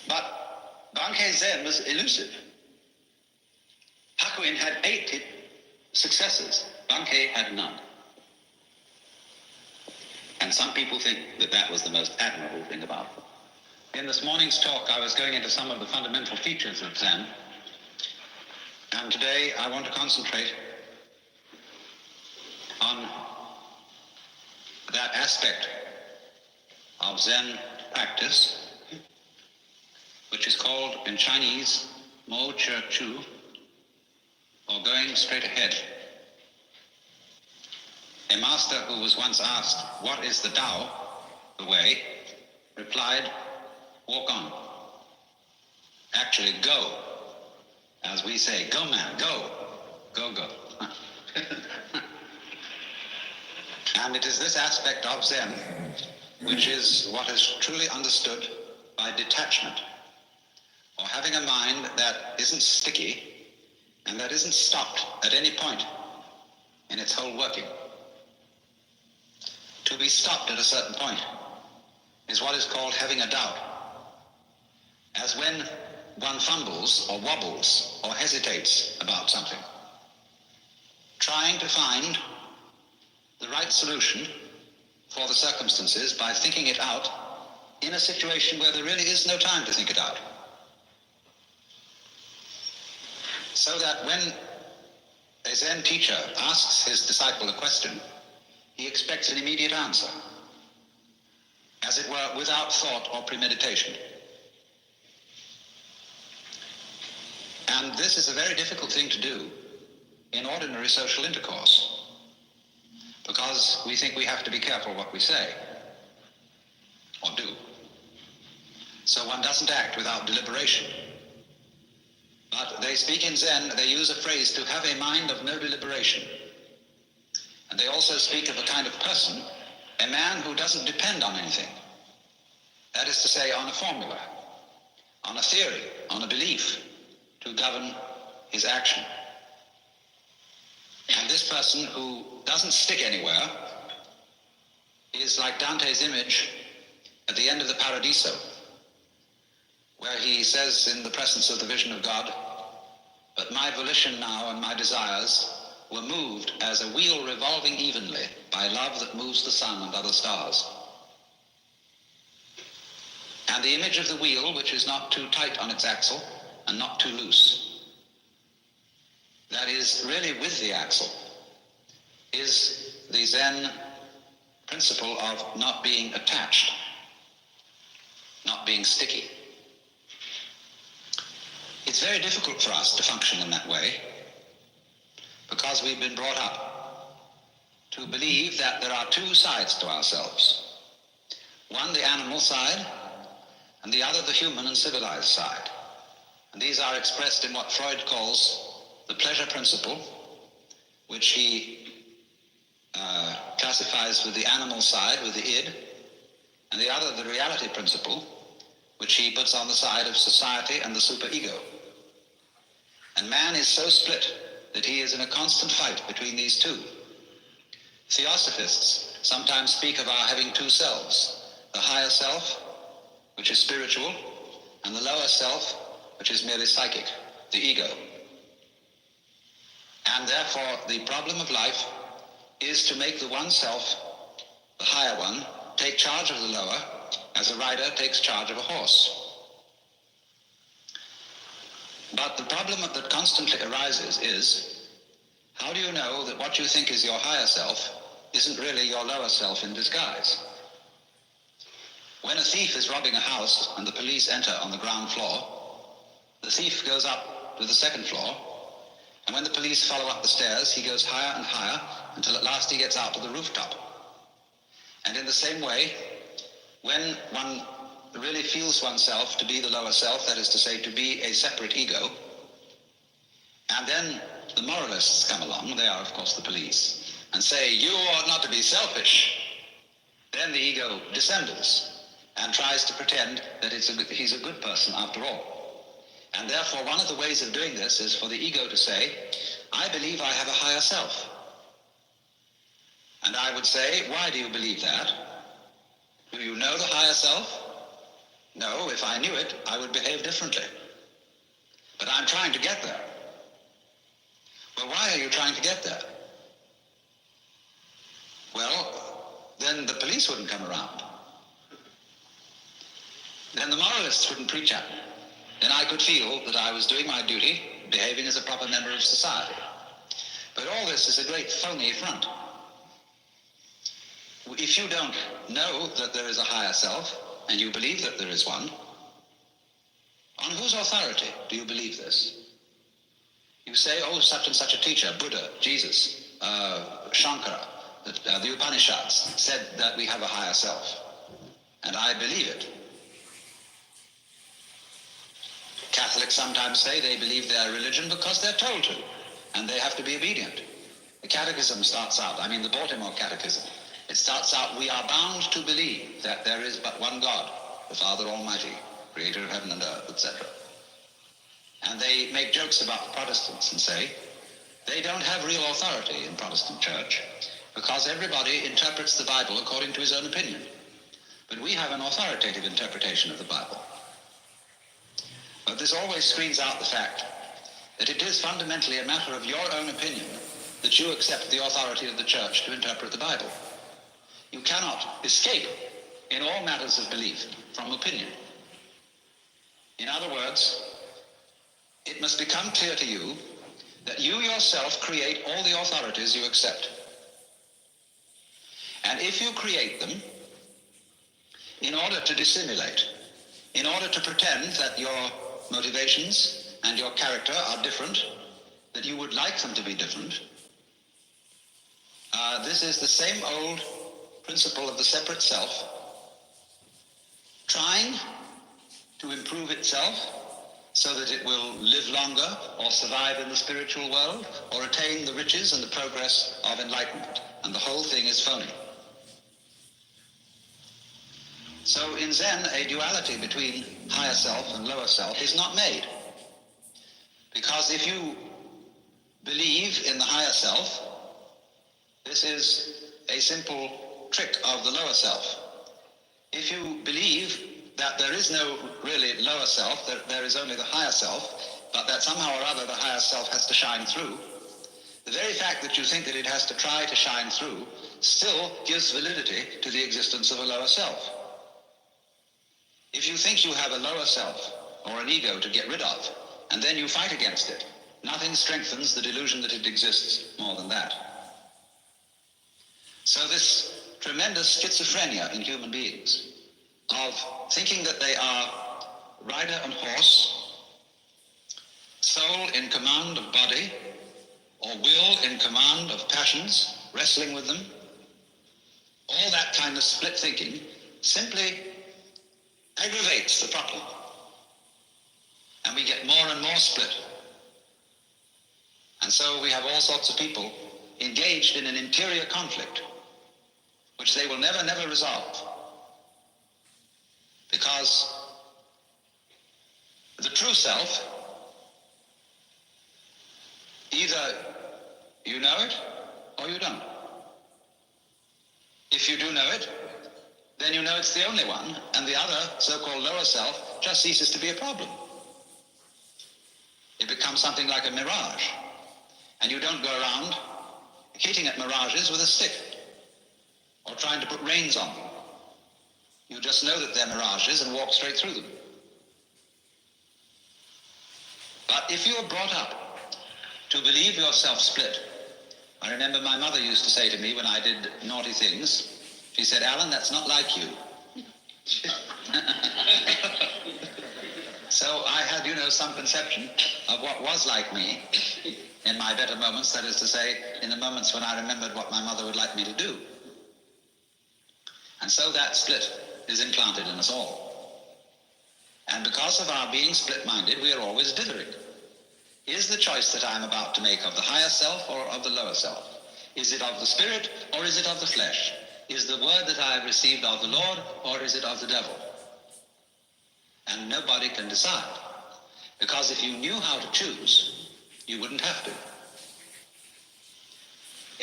But Bankei Zen was elusive. Hakuin had 8 successors. Bankei had none. And some people think that that was the most admirable thing about it. In this morning's talk, I was going into some of the fundamental features of Zen. And today, I want to concentrate on that aspect of Zen practice, which is called in Chinese, Mo Che Chu, or going straight ahead. A master who was once asked, what is the Tao, the way, replied, walk on. Actually, go. As we say, go man, go. Go, go. And it is this aspect of Zen which is what is truly understood by detachment, or having a mind that isn't sticky and that isn't stopped at any point in its whole working. To be stopped at a certain point is what is called having a doubt, as when one fumbles or wobbles or hesitates about something, trying to find the right solution for the circumstances by thinking it out in a situation where there really is no time to think it out. So that when a Zen teacher asks his disciple a question, he expects an immediate answer, as it were, without thought or premeditation. And this is a very difficult thing to do in ordinary social intercourse, because we think we have to be careful what we say or do. So one doesn't act without deliberation. But they speak in Zen, they use a phrase, to have a mind of no deliberation. And they also speak of a kind of person, a man who doesn't depend on anything. That is to say, on a formula, on a theory, on a belief, to govern his action. And this person who doesn't stick anywhere is like Dante's image at the end of the Paradiso, where he says in the presence of the vision of God, "But my volition now and my desires were moved as a wheel revolving evenly by love that moves the sun and other stars." And the image of the wheel, which is not too tight on its axle and not too loose, that is really with the axle, is the Zen principle of not being attached, not being sticky. It's very difficult for us to function in that way because we've been brought up to believe that there are two sides to ourselves. One, the animal side, and the other, the human and civilized side. And these are expressed in what Freud calls the pleasure principle, which he classifies with the animal side, with the id, and the other, the reality principle, which he puts on the side of society and the superego. And man is so split that he is in a constant fight between these two. Theosophists sometimes speak of our having two selves, the higher self, which is spiritual, and the lower self, which is merely psychic, the ego. And therefore, the problem of life is to make the one self, the higher one, take charge of the lower, as a rider takes charge of a horse. But the problem that constantly arises is, how do you know that what you think is your higher self isn't really your lower self in disguise? When a thief is robbing a house and the police enter on the ground floor, the thief goes up to the second floor, and when the police follow up the stairs, he goes higher and higher until at last he gets out to the rooftop. And in the same way, when one really feels oneself to be the lower self, that is to say, to be a separate ego, and then the moralists come along, they are of course the police, and say, "You ought not to be selfish," then the ego dissembles and tries to pretend that he's a good person after all. And therefore, one of the ways of doing this is for the ego to say, "I believe I have a higher self." And I would say, "Why do you believe that? Do you know the higher self?" "No, if I knew it, I would behave differently. But I'm trying to get there." "Well, why are you trying to get there?" "Well, then the police wouldn't come around. Then the moralists wouldn't preach at me. Then I could feel that I was doing my duty, behaving as a proper member of society." But all this is a great phony front. If you don't know that there is a higher self, and you believe that there is one, on whose authority do you believe this? You say, "Oh, such and such a teacher, Buddha, Jesus, Shankara, the Upanishads said that we have a higher self, and I believe it." Catholics sometimes say they believe their religion because they're told to, and they have to be obedient. The Catechism starts out, the Baltimore Catechism, it starts out, we are bound to believe that there is but one God, the Father Almighty, creator of heaven and earth, etc. And they make jokes about the Protestants and say, they don't have real authority in Protestant church because everybody interprets the Bible according to his own opinion. But we have an authoritative interpretation of the Bible. But this always screens out the fact that it is fundamentally a matter of your own opinion that you accept the authority of the church to interpret the Bible. You cannot escape in all matters of belief from opinion. In other words, it must become clear to you that you yourself create all the authorities you accept. And if you create them in order to dissimulate, in order to pretend that your motivations and your character are different, that you would like them to be different, this is the same old principle of the separate self, trying to improve itself so that it will live longer or survive in the spiritual world or attain the riches and the progress of enlightenment. And the whole thing is phony. So in Zen, a duality between higher self and lower self is not made. Because if you believe in the higher self, this is a simple trick of the lower self. If you believe that there is no really lower self, that there is only the higher self, but that somehow or other the higher self has to shine through, the very fact that you think that it has to try to shine through still gives validity to the existence of a lower self. If you think you have a lower self or an ego to get rid of, and then you fight against it, nothing strengthens the delusion that it exists more than that. So this tremendous schizophrenia in human beings of thinking that they are rider and horse, soul in command of body, or will in command of passions, wrestling with them, all that kind of split thinking simply aggravates the problem. And we get more and more split. And so we have all sorts of people engaged in an interior conflict which they will never resolve. Because the true self, either you know it or you don't. If you do know it, then you know it's the only one, and the other so-called lower self just ceases to be a problem. It becomes something like a mirage, and you don't go around hitting at mirages with a stick or trying to put reins on them. You just know that they're mirages and walk straight through them. But if you are brought up to believe yourself split, I remember my mother used to say to me when I did naughty things, she said, "Alan, that's not like you." So I had, some conception of what was like me in my better moments, that is to say, in the moments when I remembered what my mother would like me to do. And so that split is implanted in us all. And because of our being split-minded, we are always dithering. Is the choice that I am about to make of the higher self or of the lower self? Is it of the spirit or is it of the flesh? Is the word that I have received of the Lord or is it of the devil? And nobody can decide. Because if you knew how to choose, you wouldn't have to.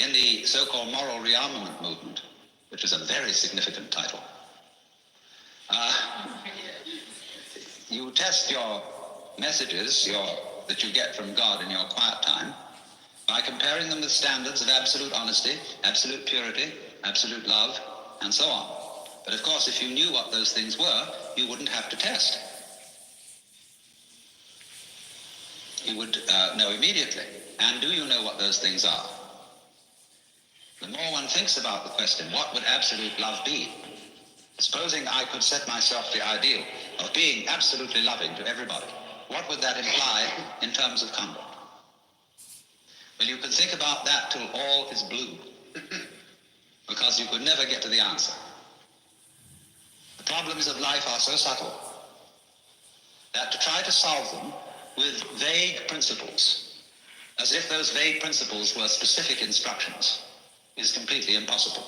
In the so-called moral rearmament movement, which is a very significant title, you test your messages that you get from God in your quiet time by comparing them with standards of absolute honesty, absolute purity, absolute love, and so on. But of course, if you knew what those things were, you wouldn't have to test. You would know immediately. And do you know what those things are? The more one thinks about the question, what would absolute love be? Supposing I could set myself the ideal of being absolutely loving to everybody, what would that imply in terms of conduct? Well, you can think about that till all is blue, because you could never get to the answer. The problems of life are so subtle that to try to solve them with vague principles as if those vague principles were specific instructions, is completely impossible.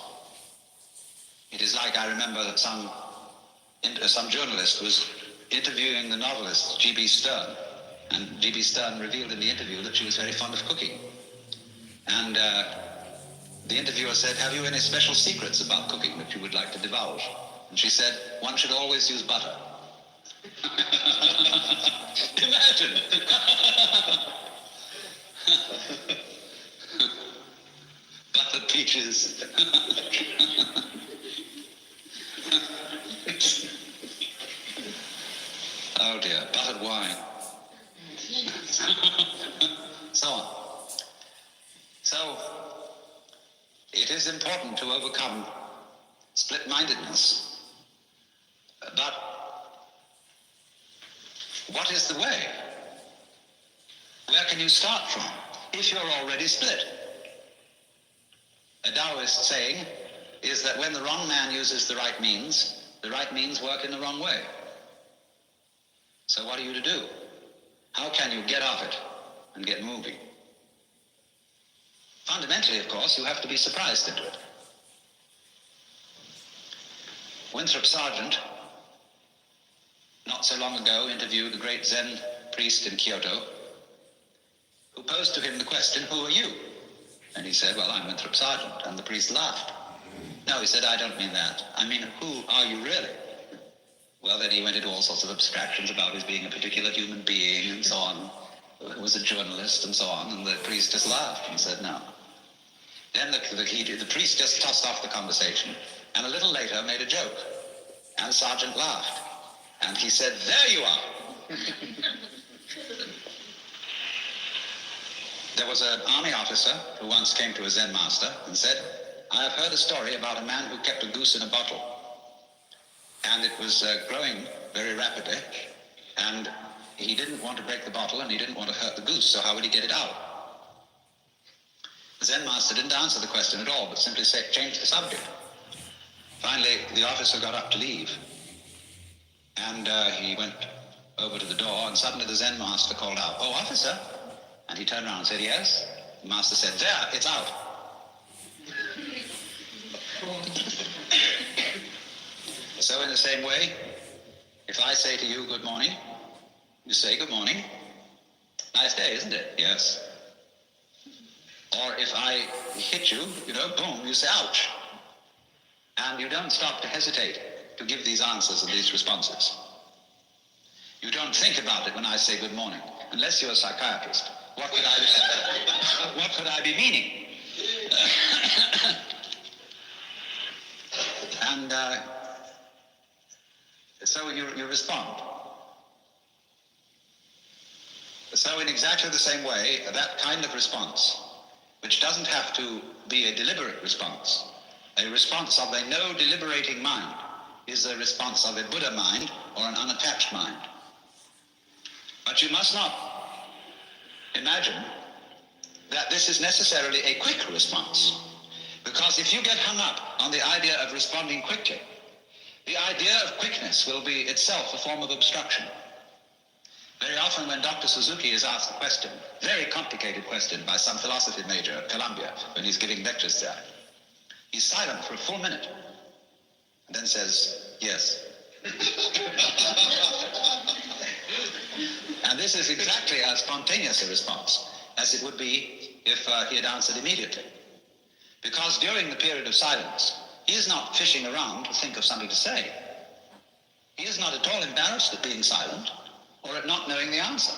It is like, I remember that some journalist was interviewing the novelist G.B. Stern, and G.B. Stern revealed in the interview that she was very fond of cooking. And the interviewer said, "Have you any special secrets about cooking that you would like to divulge?" And she said, "One should always use butter." Imagine! Buttered peaches. Oh dear, buttered wine. So on. So, it is important to overcome split-mindedness. But what is the way? Where can you start from if you're already split? A Taoist saying is that when the wrong man uses the right means work in the wrong way. So what are you to do? How can you get off it and get moving? Fundamentally, of course, you have to be surprised into it. Winthrop Sargent, not so long ago, interviewed a great Zen priest in Kyoto, who posed to him the question, "Who are you?" And he said, "Well, I'm Winthrop Sargent." And the priest laughed. "No," he said, "I don't mean that. I mean, who are you really?" Well, then he went into all sorts of abstractions about his being a particular human being and so on, who was a journalist and so on, and the priest just laughed and said, "No." Then the priest just tossed off the conversation, and a little later made a joke, and Sargent laughed, and he said, "There you are." There was an army officer who once came to a Zen master and said, "I have heard a story about a man who kept a goose in a bottle, and it was growing very rapidly, and he didn't want to break the bottle and he didn't want to hurt the goose, so how would he get it out?" The Zen master didn't answer the question at all, but simply changed the subject. Finally, the officer got up to leave, and he went over to the door, and suddenly the Zen master called out, "Oh, officer!" And he turned around and said, "Yes?" The master said, "There, it's out." So in the same way, if I say to you, "Good morning," you say, "Good morning. Nice day, isn't it?" "Yes." Or if I hit you, boom, you say, "Ouch." And you don't stop to hesitate to give these answers and these responses. You don't think about it when I say good morning, unless you're a psychiatrist. What could I be meaning? And so you respond. So in exactly the same way, that kind of response, which doesn't have to be a deliberate response, a response of a no deliberating mind, is a response of a Buddha mind or an unattached mind. But you must not imagine that this is necessarily a quick response, because if you get hung up on the idea of responding quickly, the idea of quickness will be itself a form of obstruction. Very often when Dr. Suzuki is asked a question, very complicated question, by some philosophy major at Columbia when he's giving lectures there, he's silent for a full minute and then says, "Yes." And this is exactly as spontaneous a response as it would be if he had answered immediately. Because during the period of silence, he is not fishing around to think of something to say. He is not at all embarrassed at being silent or at not knowing the answer.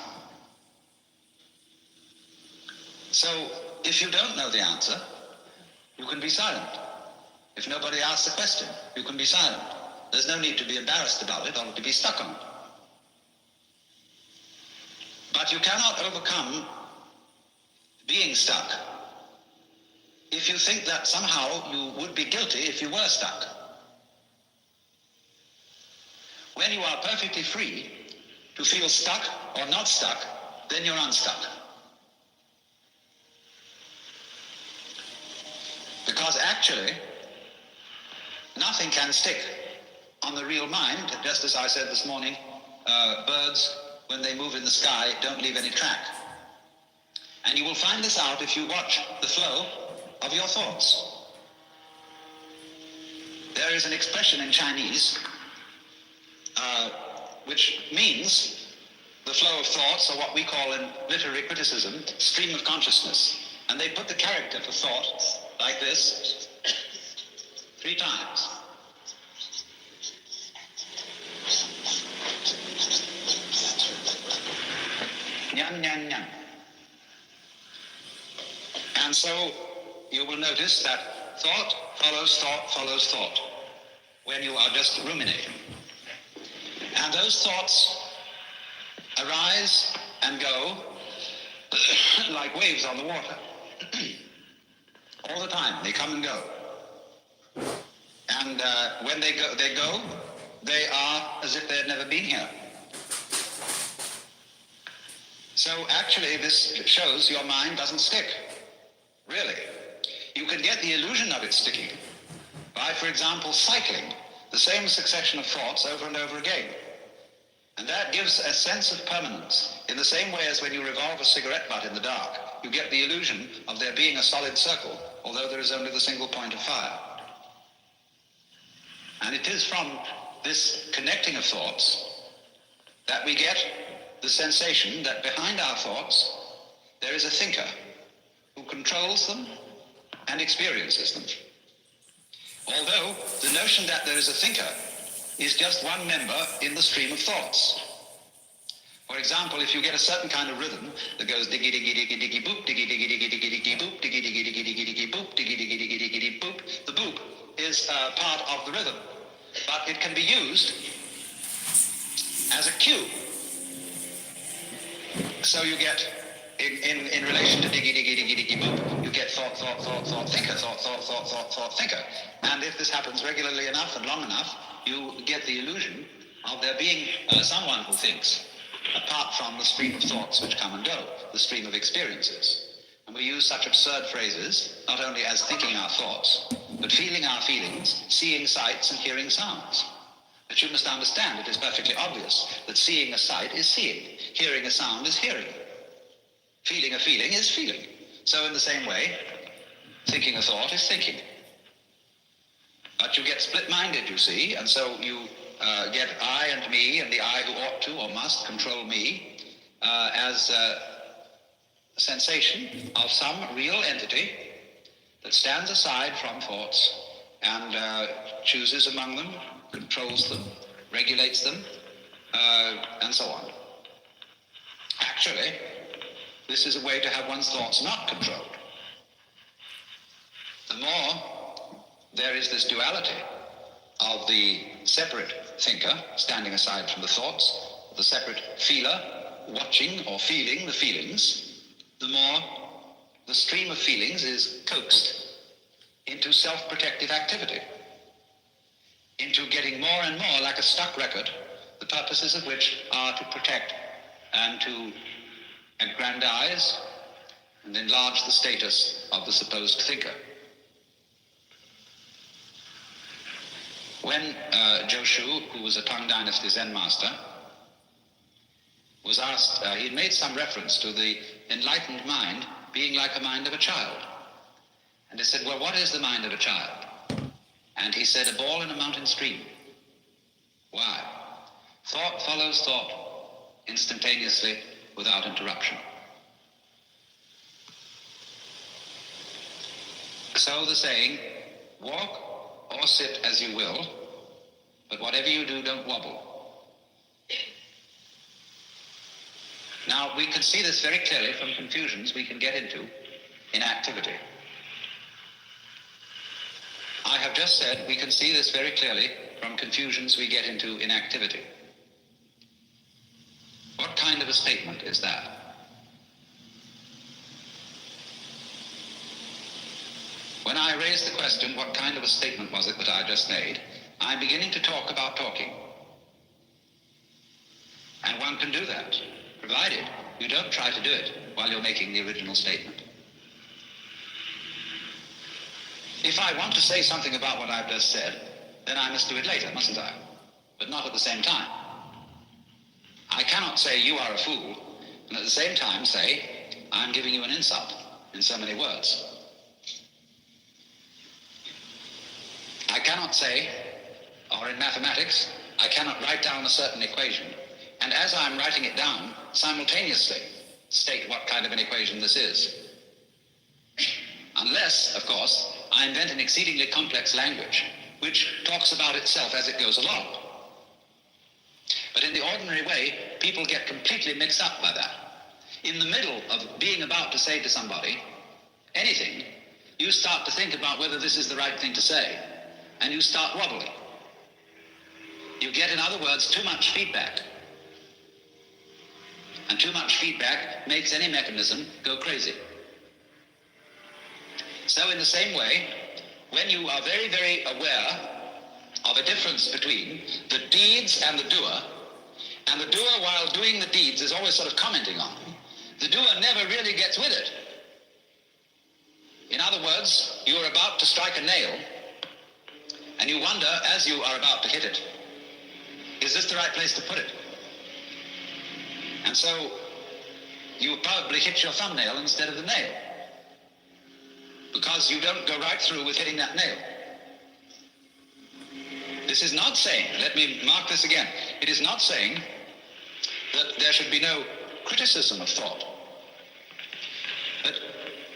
So, if you don't know the answer, you can be silent. If nobody asks a question, you can be silent. There's no need to be embarrassed about it or to be stuck on it. But you cannot overcome being stuck if you think that somehow you would be guilty if you were stuck. When you are perfectly free to feel stuck or not stuck, then you're unstuck. Because actually, nothing can stick on the real mind, just as I said this morning, birds, when they move in the sky, don't leave any track. And you will find this out if you watch the flow of your thoughts. There is an expression in Chinese which means the flow of thoughts, or what we call in literary criticism, stream of consciousness. And they put the character for thought like this 3 times. Nyan, nyan, nyan. And so you will notice that thought follows thought follows thought when you are just ruminating. And those thoughts arise and go like waves on the water. All the time, they come and go. And when they go, they are as if they had never been here. So actually, this shows your mind doesn't stick. Really. You can get the illusion of it sticking by, for example, cycling the same succession of thoughts over and over again. And that gives a sense of permanence, in the same way as when you revolve a cigarette butt in the dark, you get the illusion of there being a solid circle, although there is only the single point of fire. And it is from this connecting of thoughts that we get the sensation that behind our thoughts there is a thinker who controls them and experiences them. Although the notion that there is a thinker is just one member in the stream of thoughts. For example, if you get a certain kind of rhythm that goes diggy diggy diggy diggy boop, diggy diggy diggy diggy diggy boop, diggy diggy diggy diggy diggy boop, diggy diggy diggy diggy diggy boop, the boop is part of the rhythm, but it can be used as a cue. So you get, in relation to diggy diggy diggy diggy boop, you get thought, thought, thought, thought, thinker, thought, thought, thought, thought, thought, thinker. And if this happens regularly enough and long enough, you get the illusion of there being someone who thinks, apart from the stream of thoughts which come and go, the stream of experiences. And we use such absurd phrases, not only as thinking our thoughts, but feeling our feelings, seeing sights and hearing sounds. But you must understand, it is perfectly obvious that seeing a sight is seeing, hearing a sound is hearing, feeling a feeling is feeling. So in the same way, thinking a thought is thinking. But you get split-minded, you see, and so you get I and me, and the I who ought to or must control me as a sensation of some real entity that stands aside from thoughts and chooses among them, controls them, regulates them, and so on. Actually, this is a way to have one's thoughts not controlled. The more there is this duality of the separate thinker standing aside from the thoughts, the separate feeler watching or feeling the feelings, the more the stream of feelings is coaxed into self-protective activity, into getting more and more like a stuck record, the purposes of which are to protect and to aggrandize and enlarge the status of the supposed thinker. When Joshu, who was a Tang Dynasty Zen master, was asked, he had made some reference to the enlightened mind being like the mind of a child. And he said, well, what is the mind of a child? And he said, a ball in a mountain stream. Why? Thought follows thought instantaneously without interruption. So the saying, walk or sit as you will, but whatever you do, don't wobble. Now, we can see this very clearly from confusions we can get into in activity. I have just said we can see this very clearly from confusions we get into in activity. What kind of a statement is that? When I raise the question, what kind of a statement was it that I just made, I'm beginning to talk about talking. And one can do that, provided you don't try to do it while you're making the original statement. If I want to say something about what I've just said, then I must do it later, mustn't I? But not at the same time. I cannot say you are a fool, and at the same time say, I'm giving you an insult in so many words. I cannot say, or in mathematics, I cannot write down a certain equation, and as I'm writing it down, simultaneously state what kind of an equation this is. Unless, of course, I invent an exceedingly complex language, which talks about itself as it goes along. But in the ordinary way, people get completely mixed up by that. In the middle of being about to say to somebody anything, you start to think about whether this is the right thing to say, and you start wobbling. You get, in other words, too much feedback. And too much feedback makes any mechanism go crazy. So in the same way, when you are very, very aware of a difference between the deeds and the doer while doing the deeds is always sort of commenting on them, the doer never really gets with it. In other words, you are about to strike a nail, and you wonder, as you are about to hit it, is this the right place to put it? And so you probably hit your thumbnail instead of the nail, because you don't go right through with hitting that nail. This is not saying, let me mark this again, it is not saying that there should be no criticism of thought. But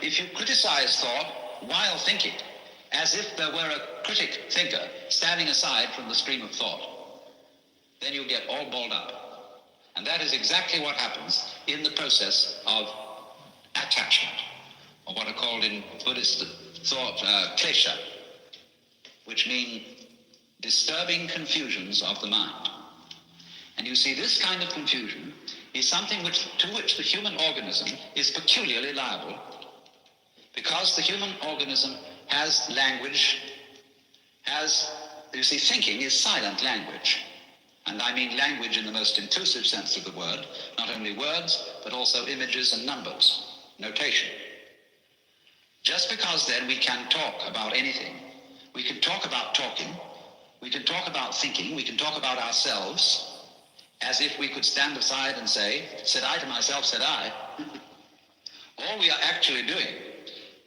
if you criticize thought while thinking, as if there were a critic thinker standing aside from the stream of thought, then you get all balled up. And that is exactly what happens in the process of attachment, or what are called in Buddhist thought klesha, which mean disturbing confusions of the mind. And you see, this kind of confusion is something to which the human organism is peculiarly liable, because the human organism has language, you see, thinking is silent language. And I mean language in the most inclusive sense of the word, not only words, but also images and numbers, notation. Just because then we can talk about anything, we can talk about talking, we can talk about thinking, we can talk about ourselves, as if we could stand aside and say, said I to myself, said I. All we are actually doing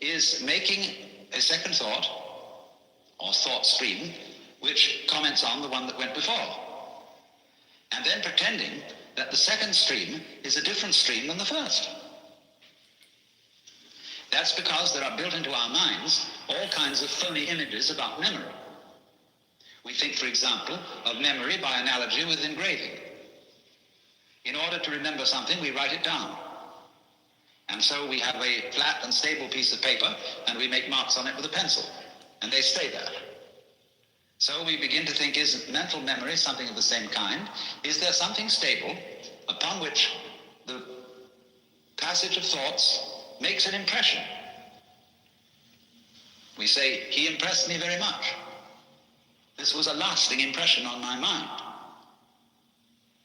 is making a second thought, or thought stream, which comments on the one that went before. And then pretending that the second stream is a different stream than the first. That's because there are built into our minds all kinds of phony images about memory. We think, for example, of memory by analogy with engraving. In order to remember something, we write it down. And so we have a flat and stable piece of paper, and we make marks on it with a pencil, and they stay there. So we begin to think, is mental memory something of the same kind? Is there something stable upon which the passage of thoughts makes an impression? We say, he impressed me very much. This was a lasting impression on my mind.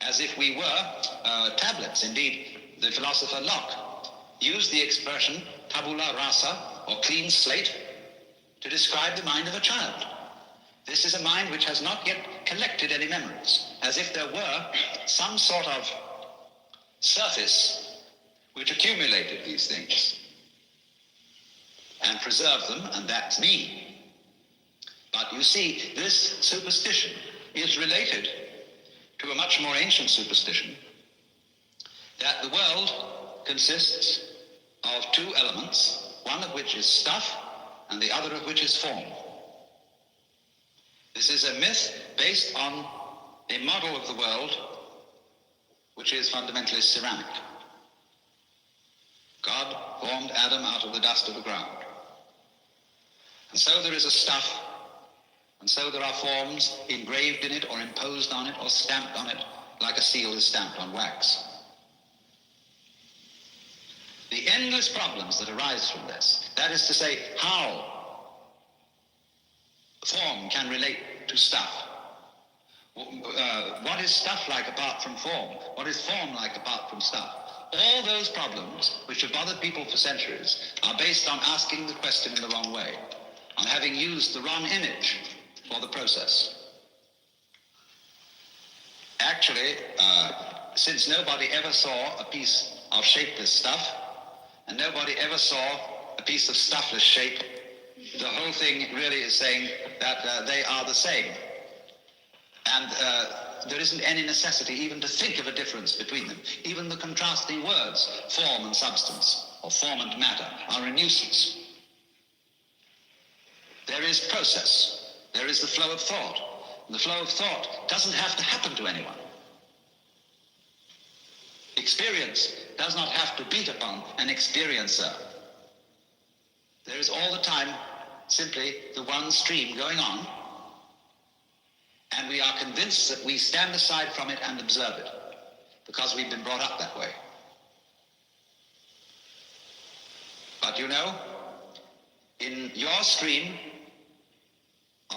As if we were tablets. Indeed, the philosopher Locke used the expression tabula rasa, or clean slate, to describe the mind of a child. This is a mind which has not yet collected any memories, as if there were some sort of surface which accumulated these things and preserved them, and that's me. But you see, this superstition is related to a much more ancient superstition, that the world consists of two elements, one of which is stuff and the other of which is form. This is a myth based on a model of the world which is fundamentally ceramic. God formed Adam out of the dust of the ground. And so there is a stuff, and so there are forms engraved in it or imposed on it or stamped on it like a seal is stamped on wax. The endless problems that arise from this, that is to say, how form can relate to stuff. What is stuff like apart from form? What is form like apart from stuff? All those problems which have bothered people for centuries are based on asking the question in the wrong way, on having used the wrong image for the process. Actually, since nobody ever saw a piece of shapeless stuff, and nobody ever saw a piece of stuffless shape. The whole thing really is saying that they are the same. And there isn't any necessity even to think of a difference between them. Even the contrasting words, form and substance, or form and matter, are a nuisance. There is process. There is the flow of thought. And the flow of thought doesn't have to happen to anyone. Experience does not have to beat upon an experiencer. There is all the time simply the one stream going on, and we are convinced that we stand aside from it and observe it, because we've been brought up that way. But you know, in your stream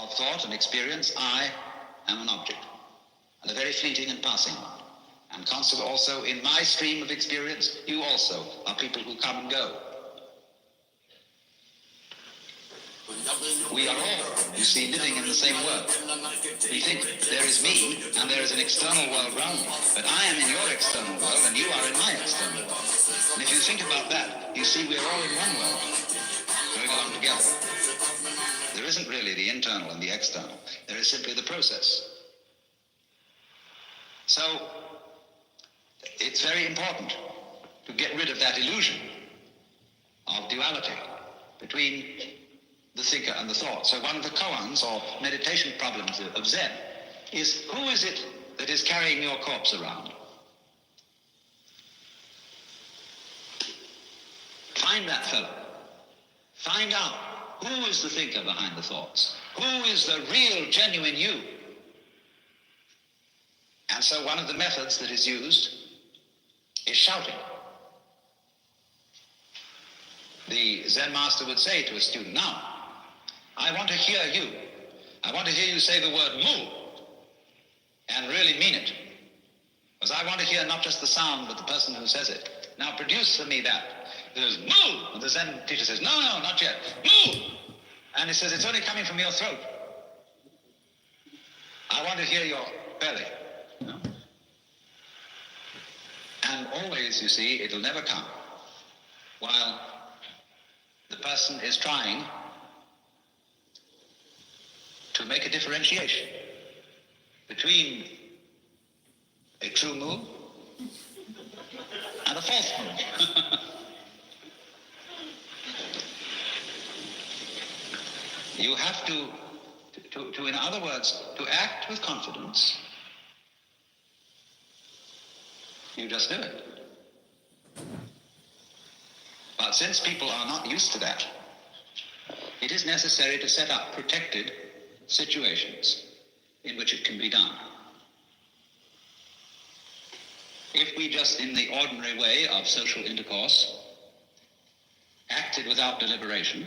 of thought and experience, I am an object, and a very fleeting and passing one. And consequently also in my stream of experience, you also are people who come and go. We are all, you see, living in the same world. We think there is me and there is an external world around me, but I am in your external world and you are in my external world. And if you think about that, you see we're all in one world, going along together. There isn't really the internal and the external. There is simply the process. So, it's very important to get rid of that illusion of duality between the thinker and the thought. So one of the koans, or meditation problems of Zen, is who is it that is carrying your corpse around? Find that fellow. Find out who is the thinker behind the thoughts. Who is the real, genuine you? And so one of the methods that is used is shouting. The Zen master would say to a student, now, I want to hear you. I want to hear you say the word mu and really mean it. Because I want to hear not just the sound, but the person who says it. Now produce for me that. He says, mu! And the Zen teacher says, no, not yet. Mu! And he says, it's only coming from your throat. I want to hear your belly. You know? And always, you see, it'll never come while the person is trying to make a differentiation between a true move and a false move. You have to, in other words, to act with confidence. You just do it. But since people are not used to that, it is necessary to set up protected situations in which it can be done. If we just, in the ordinary way of social intercourse, acted without deliberation,